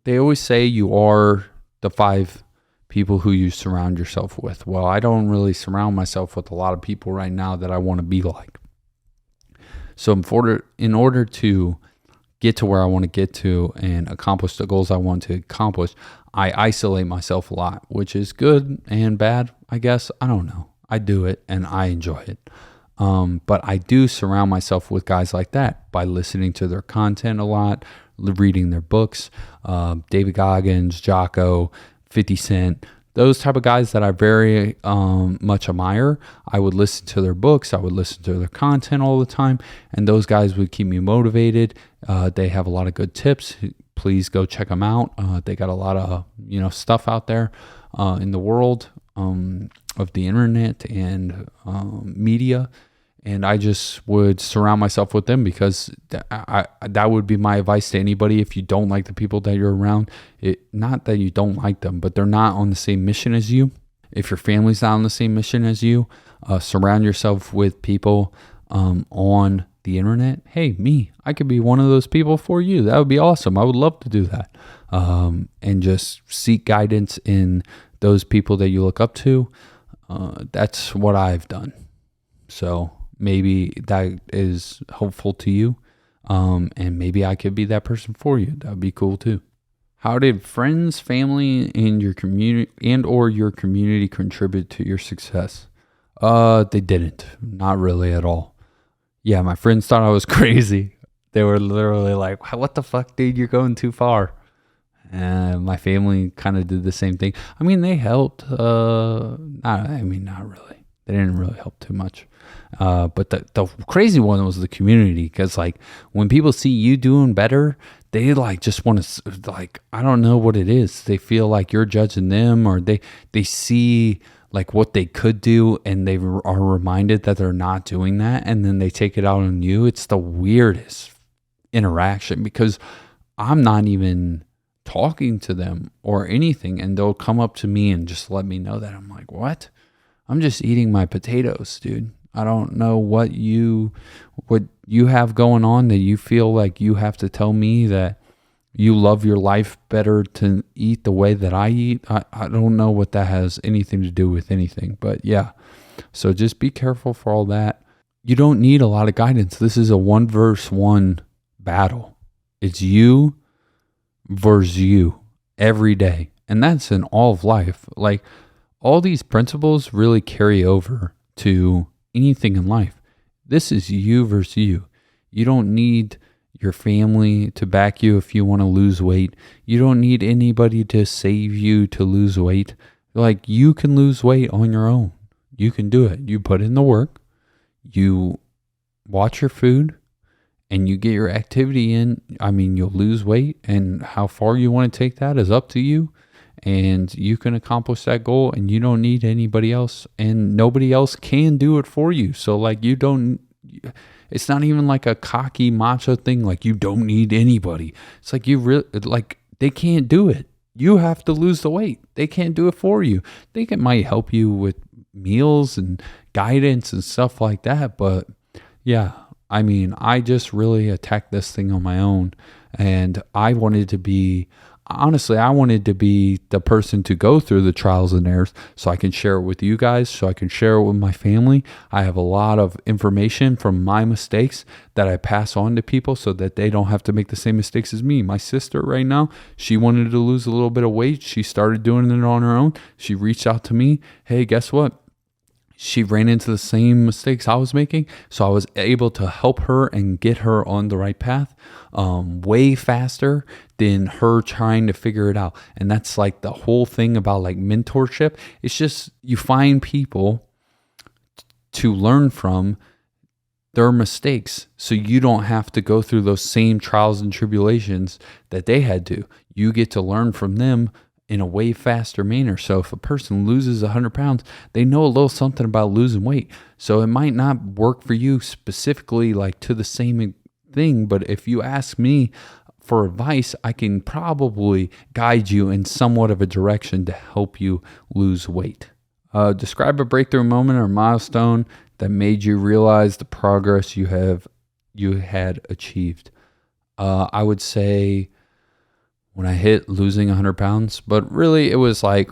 They always say you are the 5 people who you surround yourself with. Well, I don't really surround myself with a lot of people right now that I want to be like. So in order to get to where I want to get to and accomplish the goals I want to accomplish, I isolate myself a lot, which is good and bad, I guess. I don't know. I do it and I enjoy it. But I do surround myself with guys like that by listening to their content a lot, reading their books. David Goggins, Jocko, 50 Cent, those type of guys that I very much admire. I would listen to their books. I would listen to their content all the time. And those guys would keep me motivated. They have a lot of good tips. Please go check them out. They got a lot of stuff out there in the world of the internet and media. And I just would surround myself with them because that would be my advice to anybody. If you don't like the people that you're around, not that you don't like them, but they're not on the same mission as you. If your family's not on the same mission as you, surround yourself with people on the internet. Hey, I could be one of those people for you. That would be awesome. I would love to do that. And just seek guidance in those people that you look up to. That's what I've done. So maybe that is helpful to you. And maybe I could be that person for you. That would be cool too. How did friends, family, and your community contribute to your success? They didn't. Not really at all. Yeah, my friends thought I was crazy. They were literally like, what the fuck, dude? You're going too far. And my family kind of did the same thing. I mean, they helped. Not really. They didn't really help too much. But the crazy one was the community, because like when people see you doing better, they like just want to, like, I don't know what it is. They feel like you're judging them, or they see like what they could do, and they are reminded that they're not doing that, and then they take it out on you. It's the weirdest interaction, because I'm not even talking to them or anything, and they'll come up to me and just let me know that. I'm like, what? I'm just eating my potatoes, dude. I don't know what you have going on that you feel like you have to tell me that you love your life better to eat the way that I eat. I don't know what that has anything to do with anything, but yeah. So just be careful for all that. You don't need a lot of guidance. This is a 1-versus-1 battle. It's you versus you every day. And that's in all of life. Like, all these principles really carry over to anything in life. This is you versus you. You don't need your family to back you if you want to lose weight. You don't need anybody to save you to lose weight. Like, you can lose weight on your own. You can do it. You put in the work, you watch your food, and you get your activity in. I mean, you'll lose weight, and how far you want to take that is up to you. And you can accomplish that goal, and you don't need anybody else, and nobody else can do it for you. So like, you don't, it's not even like a cocky macho thing. Like, you don't need anybody. It's like, you really, like, they can't do it. You have to lose the weight. They can't do it for you. Might help you with meals and guidance and stuff like that. But yeah, I mean, I just really attacked this thing on my own, and I wanted to be the person to go through the trials and errors so I can share it with you guys, so I can share it with my family. I have a lot of information from my mistakes that I pass on to people so that they don't have to make the same mistakes as me. My sister right now, she wanted to lose a little bit of weight. She started doing it on her own. She reached out to me. Hey, guess what? She ran into the same mistakes I was making, so I was able to help her and get her on the right path way faster than her trying to figure it out. And that's like the whole thing about like mentorship. It's just, you find people to learn from their mistakes, so you don't have to go through those same trials and tribulations that they had to. You get to learn from them in a way faster manner. So if a person loses 100 pounds, they know a little something about losing weight. So it might not work for you specifically like to the same thing, but if you ask me for advice, I can probably guide you in somewhat of a direction to help you lose weight. Describe a breakthrough moment or milestone that made you realize the progress you had achieved. I would say when I hit losing 100 pounds, but really it was like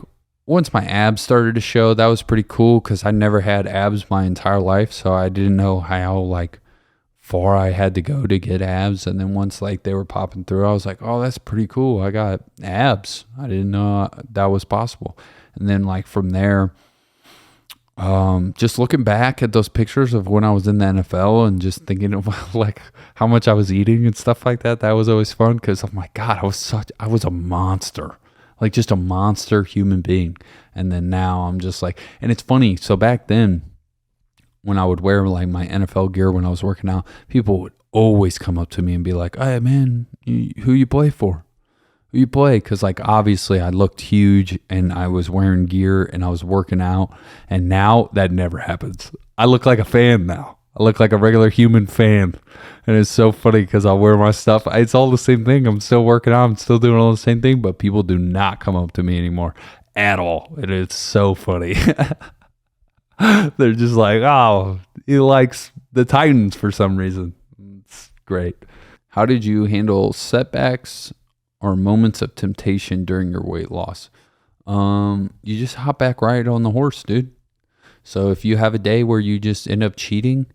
once my abs started to show, that was pretty cool because I never had abs my entire life, so I didn't know how like far I had to go to get abs. And then once like they were popping through, I was like, oh, that's pretty cool. I got abs. I didn't know that was possible. And then like from there, just looking back at those pictures of when I was in the NFL and just thinking about like how much I was eating and stuff like that, that was always fun because oh my God, I was a monster, like just a monster human being. And then now I'm just like, and it's funny. So back then when I would wear like my NFL gear when I was working out, people would always come up to me and be like, hey man, who you play for? You play? Because like obviously I looked huge and I was wearing gear and I was working out, and now that never happens. I look like a fan now. I look like a regular human fan, and it's so funny because I wear my stuff. It's all the same thing. I'm still working out. I'm still doing all the same thing, but people do not come up to me anymore at all, and it's so funny. They're just like, oh, he likes the Titans for some reason. It's great. How did you handle setbacks or moments of temptation during your weight loss? You just hop back right on the horse, dude. So if you have a day where you just end up cheating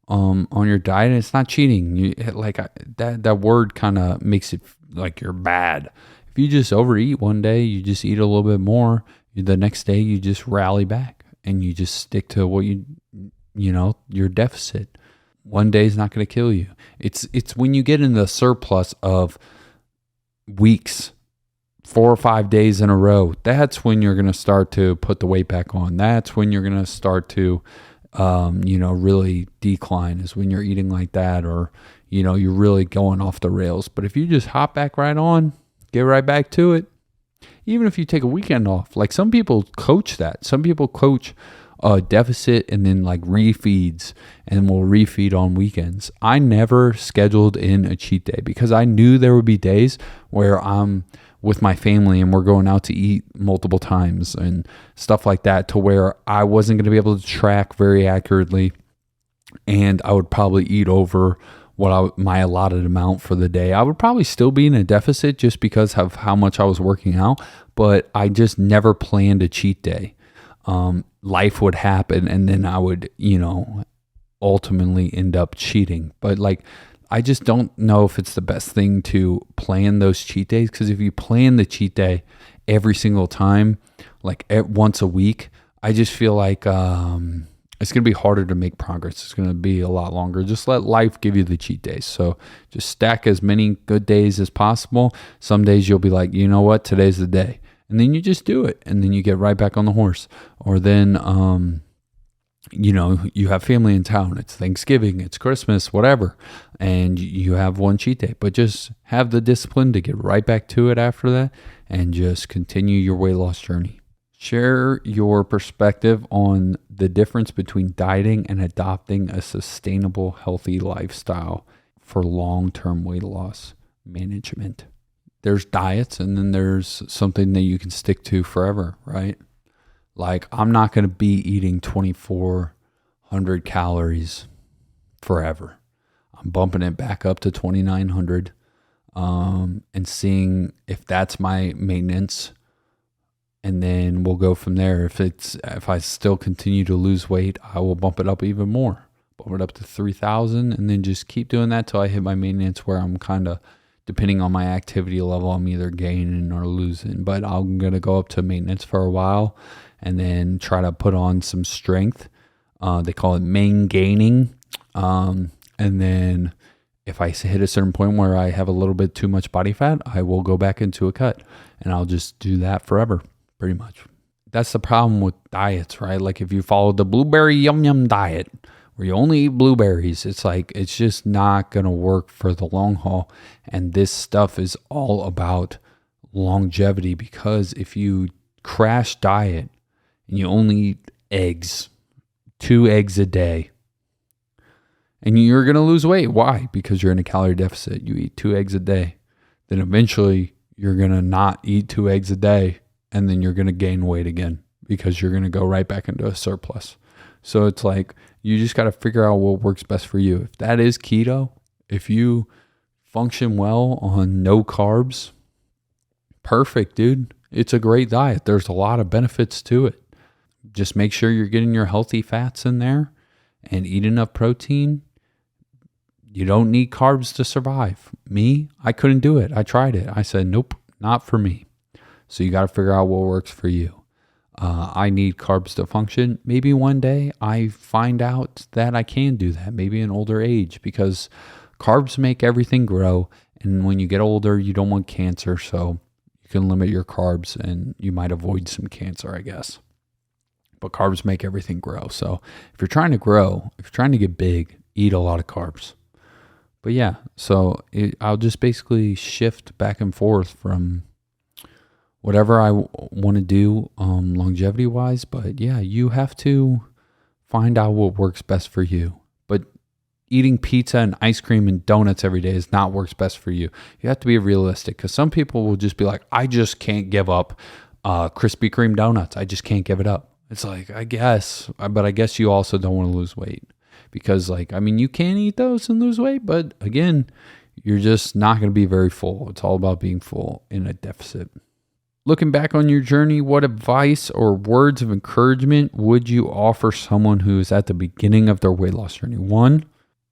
on your diet, and it's not cheating. You like that word kind of makes it like you're bad. If you just overeat one day, you just eat a little bit more. The next day, you just rally back and you just stick to what your deficit. One day is not going to kill you. It's when you get in the surplus of weeks, 4 or 5 days in a row, that's when you're going to start to put the weight back on. That's when you're going to start to really decline, is when you're eating like that, or you're really going off the rails. But if you just hop back right on, get right back to it, even if you take a weekend off, like some people coach that. Some people coach a deficit and then like refeeds, and will refeed on weekends. I never scheduled in a cheat day because I knew there would be days where I'm with my family and we're going out to eat multiple times and stuff like that, to where I wasn't going to be able to track very accurately, and I would probably eat over my allotted amount for the day. I would probably still be in a deficit just because of how much I was working out, but I just never planned a cheat day. Life would happen, and then I would, ultimately end up cheating. But like, I just don't know if it's the best thing to plan those cheat days, because if you plan the cheat day every single time, like once a week, I just feel like it's going to be harder to make progress. It's going to be a lot longer. Just let life give you the cheat days. So just stack as many good days as possible. Some days you'll be like, you know what, today's the day. And then you just do it, and then you get right back on the horse. Or then, you have family in town. It's Thanksgiving, it's Christmas, whatever. And you have one cheat day, but just have the discipline to get right back to it after that and just continue your weight loss journey. Share your perspective on the difference between dieting and adopting a sustainable, healthy lifestyle for long-term weight loss management. There's diets, and then there's something that you can stick to forever, right? Like, I'm not going to be eating 2,400 calories forever. I'm bumping it back up to 2,900 and seeing if that's my maintenance. And then we'll go from there. If I still continue to lose weight, I will bump it up even more. Bump it up to 3,000, and then just keep doing that till I hit my maintenance, where I'm kind of, depending on my activity level, I'm either gaining or losing. But I'm going to go up to maintenance for a while and then try to put on some strength. They call it main gaining. And then if I hit a certain point where I have a little bit too much body fat, I will go back into a cut. And I'll just do that forever, pretty much. That's the problem with diets, right? Like, if you follow the blueberry yum yum diet, where you only eat blueberries, it's just not going to work for the long haul. And this stuff is all about longevity, because if you crash diet and you only eat eggs, 2 eggs a day, and you're going to lose weight. Why? Because you're in a calorie deficit. You eat 2 eggs a day. Then eventually you're going to not eat 2 eggs a day, and then you're going to gain weight again, because you're going to go right back into a surplus. So it's like, you just got to figure out what works best for you. If that is keto, if you function well on no carbs, perfect, dude. It's a great diet. There's a lot of benefits to it. Just make sure you're getting your healthy fats in there and eat enough protein. You don't need carbs to survive. Me, I couldn't do it. I tried it. I said, nope, not for me. So you got to figure out what works for you. I need carbs to function. Maybe one day I find out that I can do that, maybe in older age, because carbs make everything grow. And when you get older, you don't want cancer. So you can limit your carbs and you might avoid some cancer, I guess. But carbs make everything grow. So if you're trying to grow, if you're trying to get big, eat a lot of carbs. But yeah, so I'll just basically shift back and forth from whatever I want to do longevity wise. But yeah, you have to find out what works best for you. But eating pizza and ice cream and donuts every day is not works best for you. You have to be realistic, because some people will just be like, I just can't give up Krispy Kreme donuts. I just can't give it up. It's like, I guess, but I guess you also don't want to lose weight, because you can eat those and lose weight, but again, you're just not going to be very full. It's all about being full in a deficit. Looking back on your journey, what advice or words of encouragement would you offer someone who is at the beginning of their weight loss journey? 1,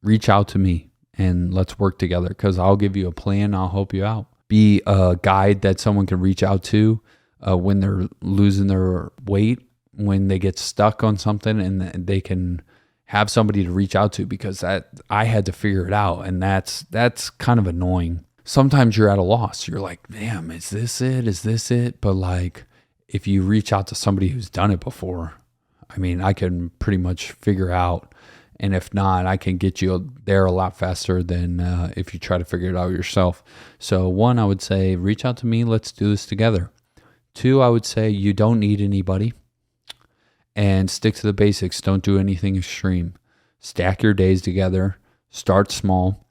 reach out to me and let's work together, because I'll give you a plan. I'll help you out. Be a guide that someone can reach out to when they're losing their weight, when they get stuck on something, and they can have somebody to reach out to, because I had to figure it out. And that's kind of annoying. Sometimes you're at a loss. You're like, damn, is this it? Is this it? But like, if you reach out to somebody who's done it before, I can pretty much figure out. And if not, I can get you there a lot faster than if you try to figure it out yourself. So 1, I would say, reach out to me. Let's do this together. 2, I would say, you don't need anybody. And stick to the basics. Don't do anything extreme. Stack your days together. Start small.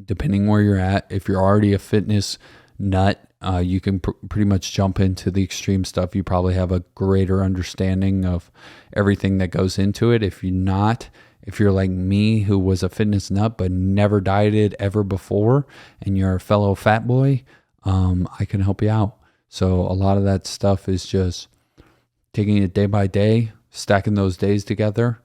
Depending where you're at, if you're already a fitness nut, you can pretty much jump into the extreme stuff. You probably have a greater understanding of everything that goes into it. If you're like me, who was a fitness nut but never dieted ever before, and you're a fellow fat boy, I can help you out. So a lot of that stuff is just taking it day by day, stacking those days together.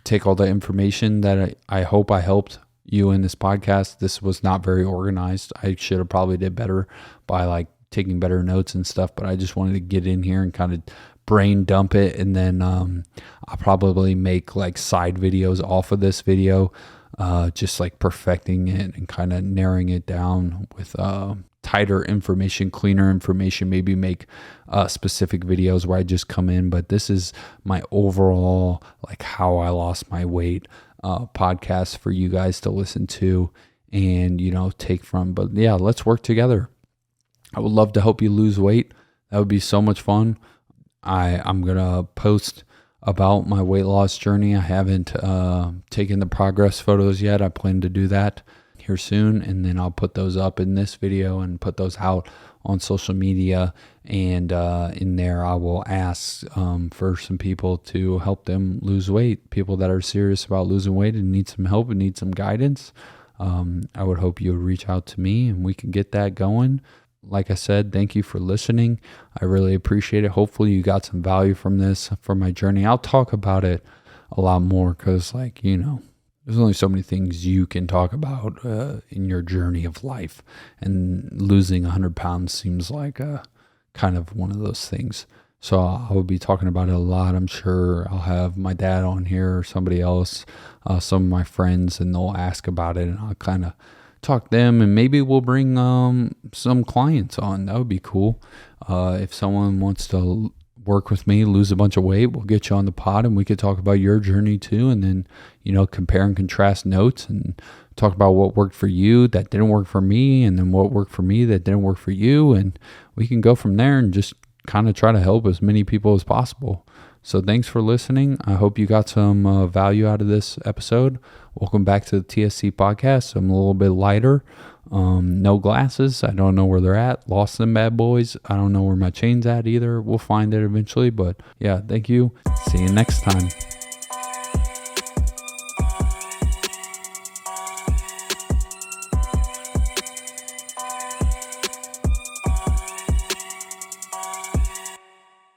Take all the information that I hope I helped you in this podcast. This was not very organized. I should have probably did better by taking better notes and stuff, but I just wanted to get in here and kind of brain dump it. And then I'll probably make side videos off of this video, just perfecting it and kind of narrowing it down with tighter information, cleaner information, maybe make specific videos where I just come in. But this is my overall, like, how I lost my weight podcast for you guys to listen to and, take from. But yeah, let's work together. I would love to help you lose weight. That would be so much fun. I'm going to post about my weight loss journey. I haven't taken the progress photos yet. I plan to do that here soon, and then I'll put those up in this video and put those out on social media. And in there, I will ask for some people to help them lose weight, people that are serious about losing weight and need some help and need some guidance. I would hope you would reach out to me and we can get that going. Like I said, thank you for listening. I really appreciate it. Hopefully you got some value from this, from my journey. I'll talk about it a lot more because, there's only so many things you can talk about in your journey of life. And losing 100 pounds seems like kind of one of those things. So I will be talking about it a lot. I'm sure I'll have my dad on here or somebody else, some of my friends, and they'll ask about it, and I'll kind of talk to them, and maybe we'll bring some clients on. That would be cool. If someone wants to work with me, lose a bunch of weight, we'll get you on the pod and we could talk about your journey too, and then compare and contrast notes and talk about what worked for you that didn't work for me, and then what worked for me that didn't work for you, and we can go from there and just kind of try to help as many people as possible. So thanks for listening. I hope you got some value out of this episode. Welcome back to the TSC podcast. I'm a little bit lighter. No glasses. I don't know where they're at. Lost them bad boys. I don't know where my chain's at either. We'll find it eventually. But yeah, thank you. See you next time.